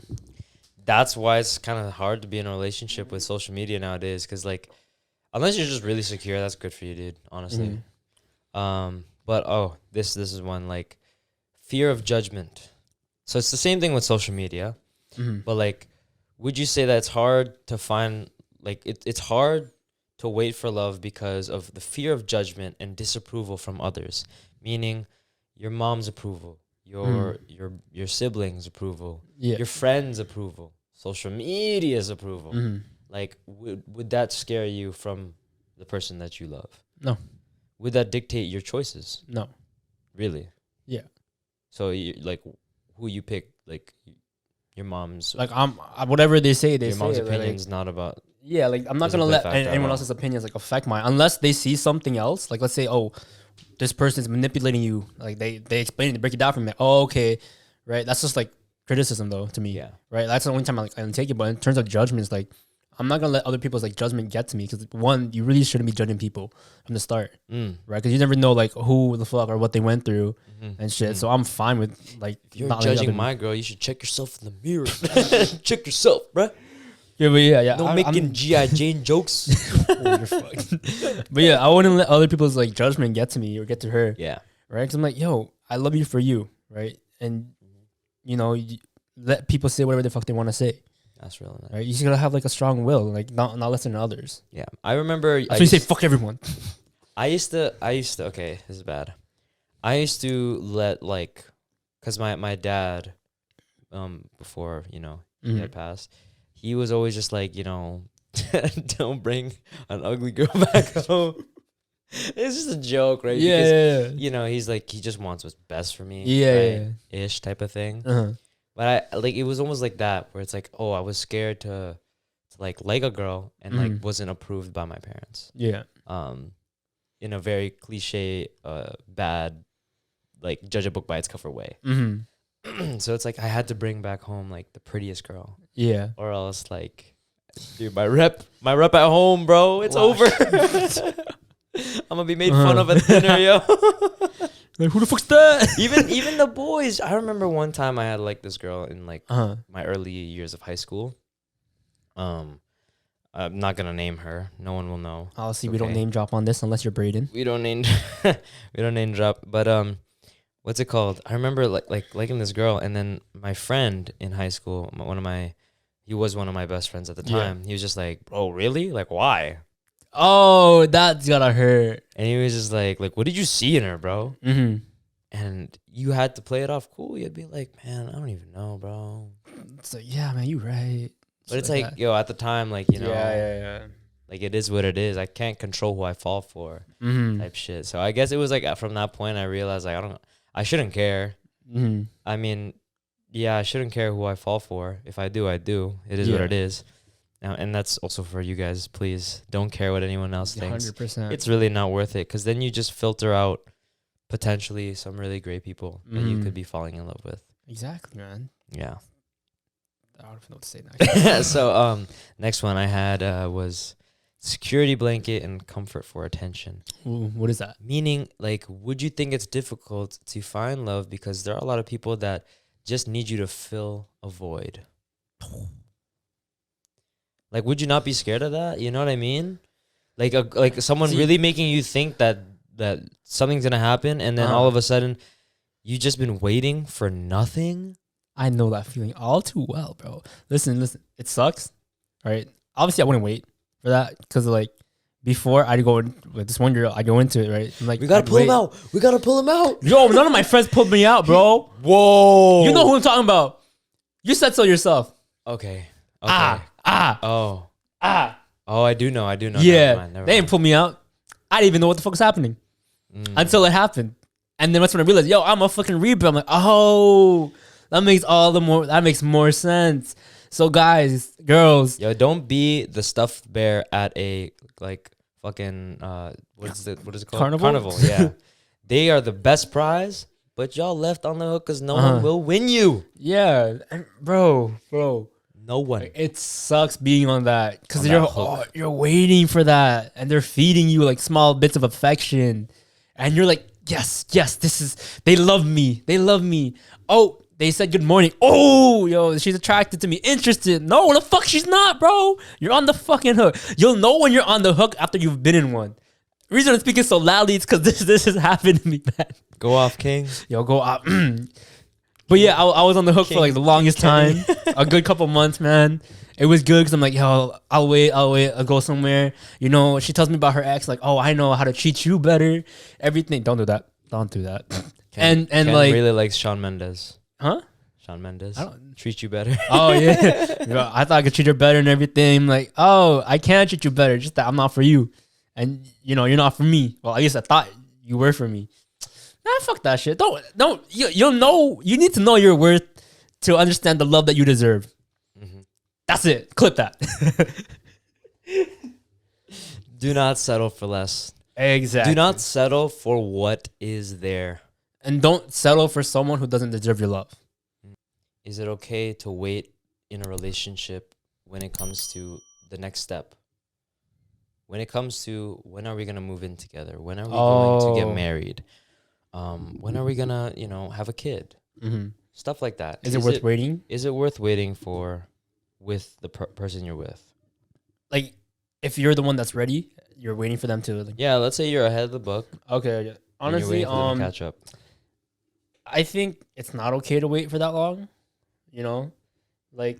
That's why it's kind of hard to be in a relationship with social media nowadays. Because like, unless you're just really secure, that's good for you, dude. Honestly. But this is one, like fear of judgment. So it's the same thing with social media, but like, would you say that it's hard to find like it's hard to wait for love because of the fear of judgment and disapproval from others? Meaning, your mom's approval, your siblings' approval, Yeah. your friends' approval, social media's approval. Like, would that scare you from the person that you love? No. Would that dictate your choices? No. Really? Yeah. So you like who you pick, like your mom's, like whatever they say, your say mom's it, opinion's like, not about. Yeah, like I'm not gonna let anyone else's opinions like affect mine unless they see something else. Like let's say, oh, this person's manipulating you. Like they explain it, they break it down for me. Oh, okay, right. That's just like criticism though to me. Yeah. Right. That's the only time I take it. But in terms of judgments, like I'm not gonna let other people's like judgment get to me because one, you really shouldn't be judging people from the start, right? Because you never know like who the fuck or what they went through and shit. So I'm fine with like if you're not judging my girl, you should check yourself in the mirror. Check yourself, bruh. Yeah, but yeah. No making G.I. Jane jokes. You're fucked. But yeah, I wouldn't let other people's like judgment get to me or get to her. Yeah, right. Because I'm like, yo, I love you for you, right? And you know, let people say whatever the fuck they want to say. That's really nice. Right? You just gotta have like a strong will, like not listen to others. Yeah, I remember. So you say fuck everyone. I used to. Okay, this is bad. I used to let like, cause my dad, before he had passed, he was always just like, don't bring an ugly girl back home. It's just a joke, right? Yeah. Because, he's like, he just wants what's best for me. Yeah. Right? Yeah. Ish type of thing. Uh-huh. But it was almost like that, where it's like, oh, I was scared to like a girl and like wasn't approved by my parents. Yeah. In a very cliche, bad, like judge a book by its cover way. So it's like I had to bring back home like the prettiest girl. Yeah. Or else like, dude, my rep at home, bro, it's over. I'm gonna be made fun of at dinner, yo. Like, who the fuck's that? even the boys. I remember one time I had like this girl in like my early years of high school. I'm not gonna name her. No one will know. I'll see. We don't name drop on this unless you're Braden. We don't name drop. But what's it called? I remember like liking this girl, and then my friend in high school, he was one of my best friends at the time. Yeah. He was just like, "Oh, really? Like, why?" Oh, that's gotta hurt. And he was just like, what did you see in her, bro? And you had to play it off cool. You'd be like, man, I don't even know, bro. It's like, yeah, man, you right. But it's like, yo, at the time, like, yeah. Like, it is what it is. I can't control who I fall for, type shit. So I guess it was like from that point, I realized like I shouldn't care. I mean, yeah, I shouldn't care who I fall for. If I do, I do. It is what it is. And that's also for you guys. Please don't care what anyone else thinks. 100%. It's really not worth it because then you just filter out potentially some really great people that you could be falling in love with. Exactly, man. Yeah. I don't know what to say next. So next one I had was security blanket and comfort for attention. Ooh, what is that? Meaning, like, would you think it's difficult to find love because there are a lot of people that just need you to fill a void? Like, would you not be scared of that? You know what I mean? Like someone really making you think that something's gonna happen, and then all of a sudden, you just been waiting for nothing. I know that feeling all too well, bro. Listen, it sucks, right? Obviously, I wouldn't wait for that because like before I'd go with this one girl, I go into it, right? I'm like, we gotta pull him out. We gotta pull him out. Yo, none of my friends pulled me out, bro. Whoa. You know who I'm talking about. You said so yourself. Okay. Oh, I do know. Yeah, never mind. They didn't pull me out. I didn't even know what the fuck was happening until it happened. And then that's when I realized, yo, I'm a fucking rebel. I'm like, oh, that makes more sense. So guys, girls, yo, don't be the stuffed bear at a like fucking what is it called? Carnival. Yeah. They are the best prize, but y'all left on the hook because no one will win you. Yeah, bro. No one. It sucks being on that because you're waiting for that, and they're feeding you like small bits of affection, and you're like, yes, they love me. Oh, they said good morning. Oh, yo, she's attracted to me, interested. No, the fuck she's not, bro. You're on the fucking hook. You'll know when you're on the hook after you've been in one. The reason I'm speaking so loudly is because this has happened to me, man. Go off, King. Yo, go off. But yeah, I was on the hook for like the longest time, a good couple months, man. It was good because I'm like, yo, I'll wait, I'll go somewhere. You know, she tells me about her ex, like, oh, I know how to treat you better. Everything. Don't do that. And Ken like really likes Shawn Mendes. Huh? Shawn Mendes I don't treat you better. Oh yeah. Bro, I thought I could treat her better and everything. I'm like, oh, I can treat you better, just that I'm not for you. And you know, you're not for me. Well, at least I thought you were for me. Nah, fuck that shit. Don't you'll know you need to know your worth to understand the love that you deserve. Mm-hmm. That's it. Clip that. Do not settle for less. Exactly. Do not settle for what is there. And don't settle for someone who doesn't deserve your love. Is it okay to wait in a relationship when it comes to the next step? When it comes to when are we going to move in together? When are we going to get married? When are we going to, have a kid? Mm-hmm. Stuff like that. Is it worth waiting? Is it worth waiting for with the person you're with? Like, if you're the one that's ready, you're waiting for them to. Like, yeah, let's say you're ahead of the book. Okay. Honestly, to catch up. I think it's not okay to wait for that long. Like,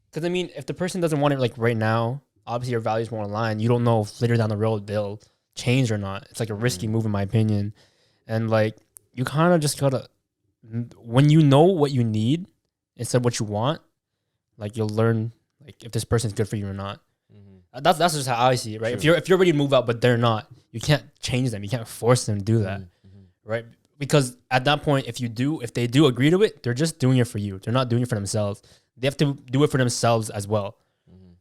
because I mean, if the person doesn't want it like right now, obviously your values won't align. You don't know if later down the road they'll change or not. It's like a risky move, in my opinion. And like, you kind of just gotta, when you know what you need instead of what you want, like you'll learn like if this person's good for you or not. Mm-hmm. That's just how I see it, right? True. If you're ready to move out but they're not, you can't change them. You can't force them to do that, right? Because at that point, if they do agree to it, they're just doing it for you. They're not doing it for themselves. They have to do it for themselves as well,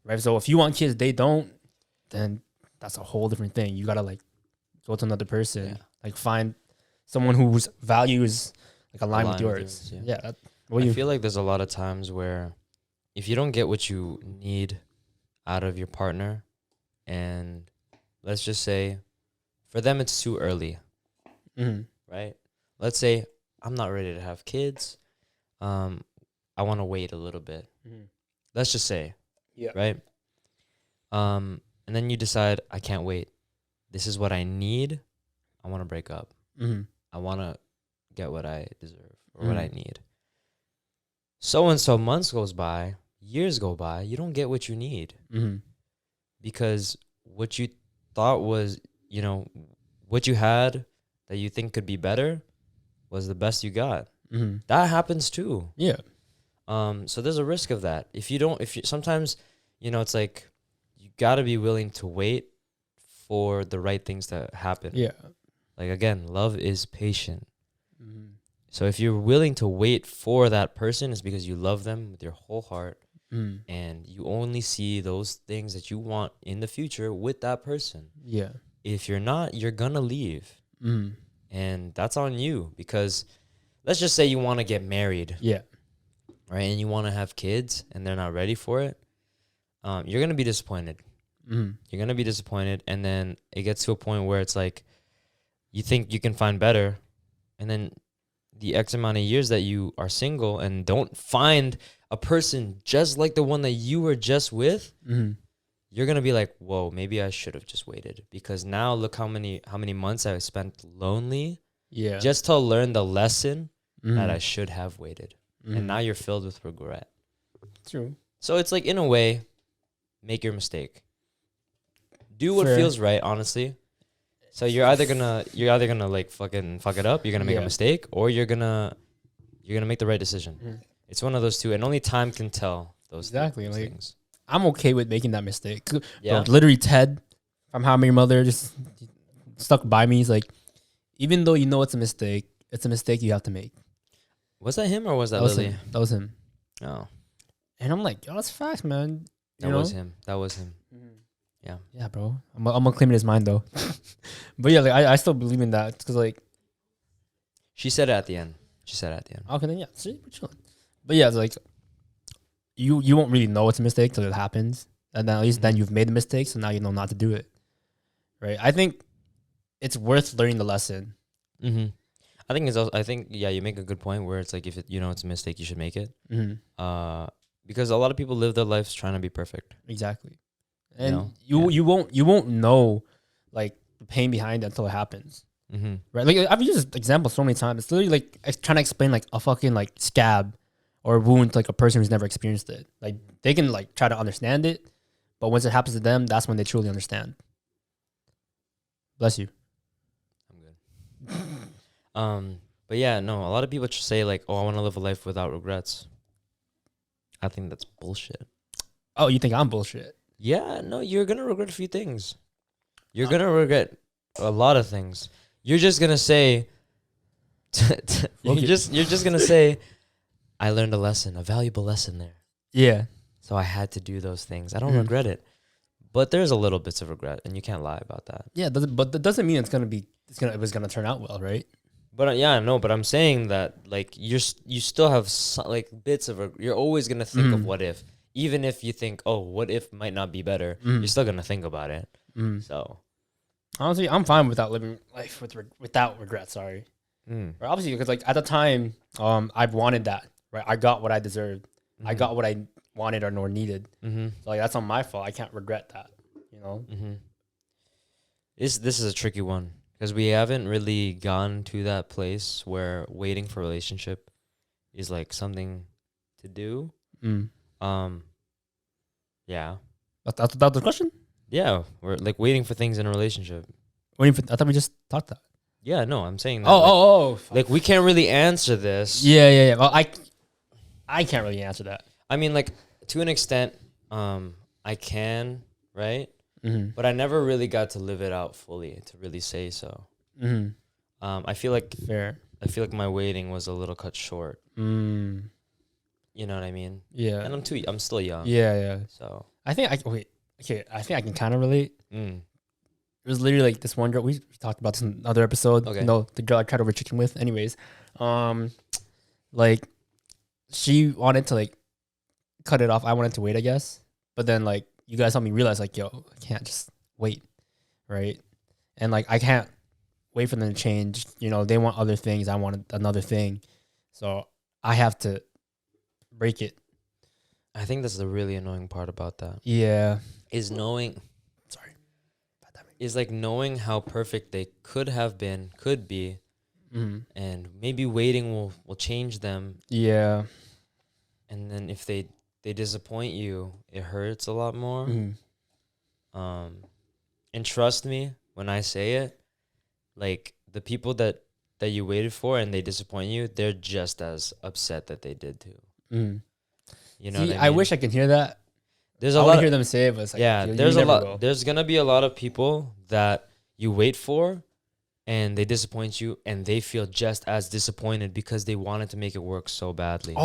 right? So if you want kids, they don't, then that's a whole different thing. You gotta like go to another person, like find someone whose values like align with yours. I feel like there's a lot of times where if you don't get what you need out of your partner, and let's just say for them it's too early, right? Let's say I'm not ready to have kids. I want to wait a little bit. Let's just say, right? And then you decide I can't wait. This is what I need. I want to break up. I want to get what I deserve or what I need. So and so months goes by, years go by, you don't get what you need because what you thought was, what you had that you think could be better was the best you got. That happens too. Yeah. So there's a risk of that. Sometimes, it's like you got to be willing to wait for the right things to happen. Yeah. Like, again, love is patient. So if you're willing to wait for that person, it's because you love them with your whole heart and you only see those things that you want in the future with that person. Yeah. If you're not, you're going to leave. And that's on you because let's just say you want to get married. Yeah. Right? And you want to have kids and they're not ready for it. You're going to be disappointed. You're going to be disappointed. And then it gets to a point where it's like you think you can find better. And then the X amount of years that you are single and don't find a person just like the one that you were just with, you're going to be like, whoa, maybe I should have just waited. Because now look how many months I spent lonely just to learn the lesson that I should have waited. And now you're filled with regret. True. So it's like, in a way, make your mistake. Do what feels right, honestly. So you're either gonna like fucking fuck it up, you're gonna make a mistake, or you're gonna make the right decision. It's one of those two, and only time can tell those things. I'm okay with making that mistake. Bro, literally, Ted from How I Met Your Mother just stuck by me. He's like, even though you know it's a mistake you have to make. Was that him or was that Lily? That was him. Oh. And I'm like, yo, that's facts, man. That was him. Yeah. Yeah, bro. I'm gonna claim it as mine though. But yeah, like I still believe in that because like she said it at the end. Okay, then yeah, see, we're chilling. But yeah, it's like you won't really know it's a mistake till it happens, and then at least then you've made the mistake, so now you know not to do it. Right? I think it's worth learning the lesson. I think you make a good point where it's like if it's a mistake, you should make it. Because a lot of people live their lives trying to be perfect. Exactly. And you won't know like the pain behind it until it happens, right? Like I've used this example so many times. It's literally like trying to explain like a fucking like scab or a wound to like a person who's never experienced it. Like they can like try to understand it, but once it happens to them, that's when they truly understand. Bless you. I'm good. But yeah, no, a lot of people just say like, "Oh, I want to live a life without regrets." I think that's bullshit. Oh, you think I'm bullshit? Yeah, no, you're gonna regret a few things. You're gonna regret a lot of things. You're just gonna say, you're just gonna say, I learned a lesson, a valuable lesson there. Yeah. So I had to do those things. I don't regret it, but there's a little bits of regret, and you can't lie about that. Yeah, but that doesn't mean it was gonna turn out well, right? But yeah, no. But I'm saying that like you still have like bits of you're always gonna think of what if, even if you think, oh, what if might not be better, you're still gonna think about it. So honestly, I'm fine without living life without regret. Sorry, or obviously because like at the time, I wanted that, right? I got what I deserved. I got what I wanted or nor needed. So like that's not my fault. I can't regret that. You know. This is a tricky one because we haven't really gone to that place where waiting for a relationship is like something to do. Yeah. That's the question. Yeah, we're like waiting for things in a relationship. I thought we just talked that. Yeah, no, I'm saying that. Like we can't really answer this. Yeah. Well, I can't really answer that. I mean, like to an extent, I can, right? But I never really got to live it out fully to really say so. I feel like fair. I feel like my waiting was a little cut short. You know what I mean? Yeah. And I'm still young. Yeah. So I think I think I can kind of relate. It was literally like this one girl we talked about this in another episode. Okay. You know, the girl I tried over chicken with. Anyways, like she wanted to like cut it off. I wanted to wait, I guess. But then like you guys helped me realize like, yo, I can't just wait, right? And like I can't wait for them to change. You know, they want other things. I want another thing, so I have to break it. I think that's the really annoying part about that. Yeah, is knowing. Sorry, is like knowing how perfect they could have been, could be, and maybe waiting will change them. Yeah, and then if they disappoint you, it hurts a lot more. And trust me when I say it, like the people that you waited for and they disappoint you, they're just as upset that they did too. You know, see, what I mean? I wish I could hear that. There's I a want lot to hear them say it, but it's like, yeah, you there's a never lot. will. There's gonna be a lot of people that you wait for, and they disappoint you, and they feel just as disappointed because they wanted to make it work so badly. Wait.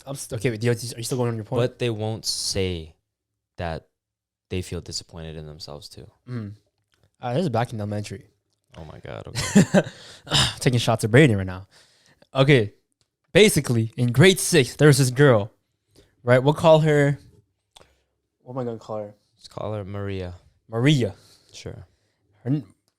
Okay. Wait, are you still going on your point? But they won't say that they feel disappointed in themselves too. There's a back in elementary. Oh my god. Okay. Taking shots at Brady right now. Okay. Basically, in grade 6, there was this girl, right? We'll call her. What am I gonna call her? Let's call her Maria. Maria. Sure.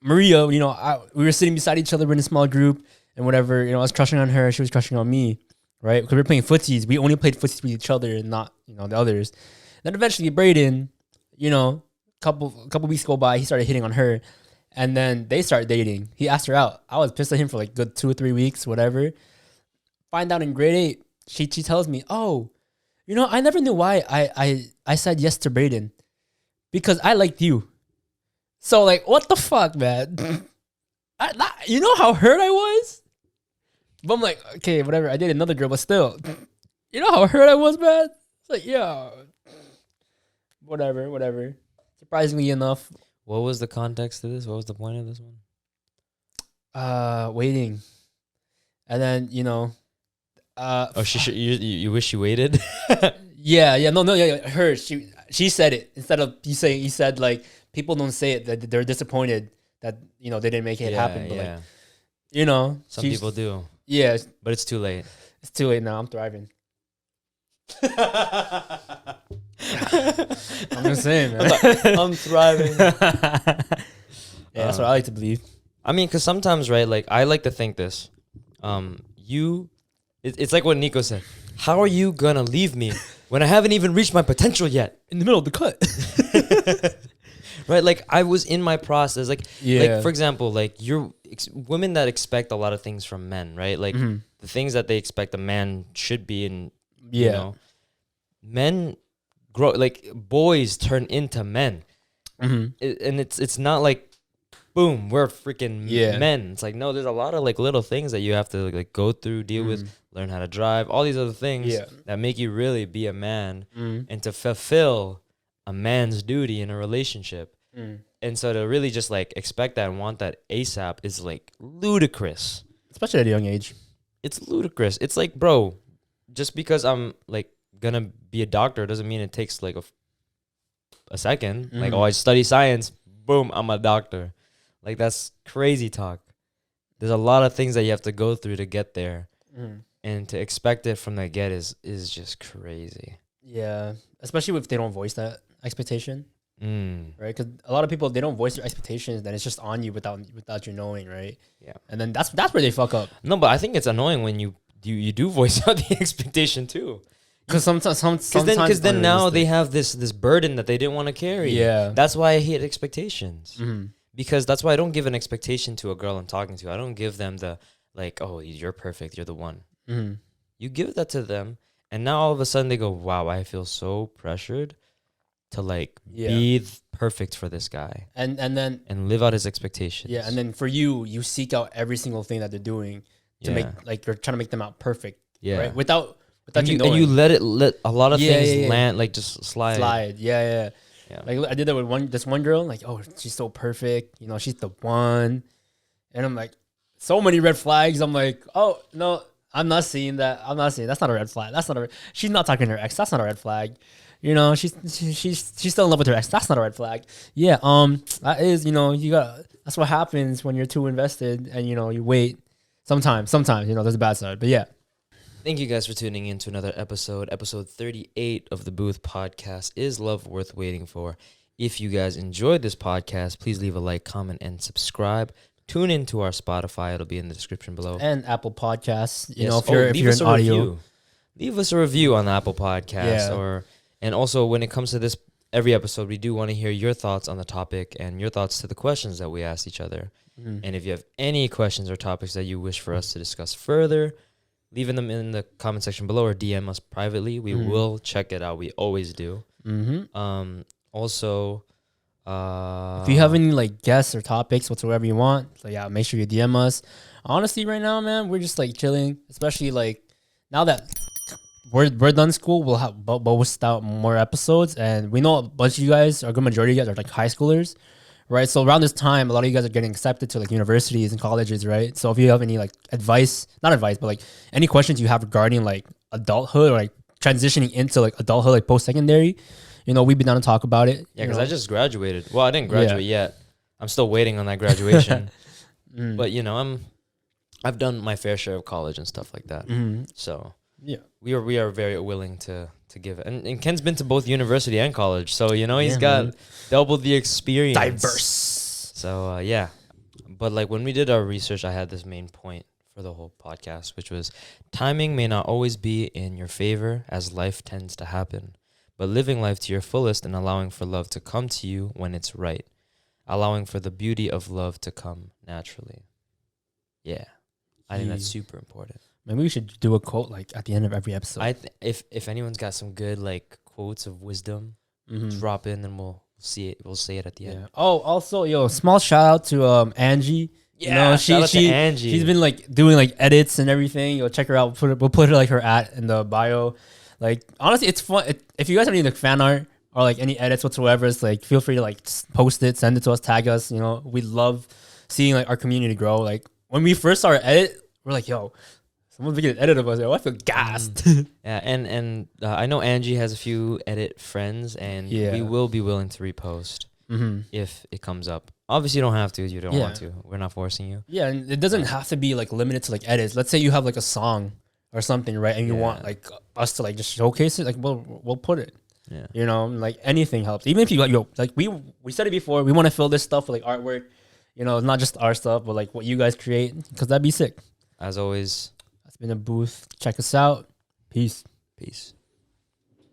Maria, you know, we were sitting beside each other in a small group and whatever. You know, I was crushing on her. She was crushing on me, right? Because we were playing footsies. We only played footsies with each other and not, you know, the others. Then eventually, Braden, you know, couple weeks go by, he started hitting on her, and then they started dating. He asked her out. I was pissed at him for like good 2 or 3 weeks, whatever. Find out in grade 8, she tells me, "Oh, you know, I never knew why I said yes to Braden, because I liked you." So like, what the fuck, man? You know how hurt I was? But I'm like, okay, whatever. I dated another girl, but still, you know how hurt I was, man? It's like, yeah, whatever. Surprisingly enough. What was the context of this? What was the point of this one? Waiting. And then, you know, you wish you waited? Yeah, her, she said it instead of you saying. You said like people don't say it, that they're disappointed that, you know, they didn't make it happen, but like, you know, some people do. Yeah, but it's too late. It's too late now. I'm thriving. I'm just saying, man. I'm thriving. Yeah, that's what I like to believe. I mean, because sometimes, right, like, I like to think this. It's like what Nico said. How are you going to leave me when I haven't even reached my potential yet? In the middle of the cut. Right? Like, I was in my process. Like, yeah. Like, for example, like, women that expect a lot of things from men, right? Like, the things that they expect a man should be, and, you know, men grow, like, boys turn into men. And it's not like, boom, we're freaking men. It's like, no, there's a lot of like little things that you have to like go through, deal with, learn how to drive, all these other things that make you really be a man and to fulfill a man's duty in a relationship. And so to really just like expect that and want that ASAP is like ludicrous. Especially at a young age. It's ludicrous. It's like, bro, just because I'm like gonna be a doctor doesn't mean it takes like a second. Like, oh, I study science, boom, I'm a doctor. Like, that's crazy talk. There's a lot of things that you have to go through to get there. And to expect it from the get is just crazy. Yeah, especially if they don't voice that expectation. Right, because a lot of people, they don't voice their expectations, then it's just on you without you knowing, right? Yeah, and then that's where they fuck up. No, but I think it's annoying when you do voice out the expectation too, because sometimes then now they have this burden that they didn't want to carry. Yeah, that's why I hate expectations. Because that's why I don't give an expectation to a girl I'm talking to. I don't give them the like, oh, you're perfect, you're the one. You give that to them, and now all of a sudden they go, wow, I feel so pressured to like be perfect for this guy and live out his expectations. Yeah, and then for you seek out every single thing that they're doing to make, like, you're trying to make them out perfect. Yeah, right. Without you knowing. And you let a lot of things land, like just slide. Yeah. Like I did that with this one girl. Like, oh, she's so perfect. You know, she's the one. And I'm like, so many red flags. I'm like, oh no, I'm not seeing that. That's not a red flag. She's not talking to her ex. That's not a red flag. You know, she's still in love with her ex. That's not a red flag. Yeah, that is, you know, that's what happens when you're too invested and, you know, you wait. Sometimes, you know, there's a bad side. But yeah. Thank you guys for tuning in to another episode. Episode 38 of the Booth Podcast. Is love worth waiting for? If you guys enjoyed this podcast, please leave a like, comment, and subscribe. Tune into our Spotify. It'll be in the description below. And Apple Podcasts. You know, if you're in audio. Leave us a review on the Apple Podcast. And also, when it comes to every episode, we do want to hear your thoughts on the topic and your thoughts to the questions that we asked each other. And if you have any questions or topics that you wish for us to discuss further, leaving them in the comment section below or DM us privately. We will check it out. We always do. Also, if you have any like guests or topics whatsoever you want, so yeah, make sure you DM us. Honestly, right now, man, we're just like chilling. Especially like now that we're done school, we'll have boast out more episodes, and we know a bunch of you guys, or a good majority of you guys, are like high schoolers, right? So around this time, a lot of you guys are getting accepted to like universities and colleges, right? So if you have any like not advice, but like any questions you have regarding like adulthood or like transitioning into like adulthood, like post-secondary, you know, we'd be down to talk about it. Yeah, because I just graduated. Well, I didn't graduate yet. I'm still waiting on that graduation. But you know, I've done my fair share of college and stuff like that. So yeah, we are very willing to give it. And Ken's been to both university and college, so you know he's got double the experience. Diverse. So yeah, but like when we did our research, I had this main point for the whole podcast, which was timing may not always be in your favor as life tends to happen, but living life to your fullest and allowing for love to come to you when it's right, allowing for the beauty of love to come naturally. Yeah, I think that's super important. Maybe we should do a quote like at the end of every episode. If anyone's got some good like quotes of wisdom, drop in and we'll see it. We'll say it at the end. Oh, also, small shout out to Angie. Yeah, you know, shout out to Angie. She's been like doing like edits and everything. Check her out. We'll put her like her in the bio. Like honestly, it's fun. If you guys have any like fan art or like any edits whatsoever, it's like feel free to like post it, send it to us, tag us. You know, we love seeing like our community grow. Like when we first started edit, we're like, yo, someone's making an edit of us. Yo, I feel gassed. Yeah, and I know Angie has a few edit friends, and we will be willing to repost if it comes up. Obviously, you don't have to. You don't want to. We're not forcing you. Yeah, and it doesn't have to be like limited to like edits. Let's say you have like a song or something, right? And you want like us to like just showcase it. Like we'll put it. Yeah. You know, like anything helps. Even if you like we said it before. We want to fill this stuff with like artwork. You know, not just our stuff, but like what you guys create, because that'd be sick. As always, that's been a Booth. Check us out. Peace. Peace.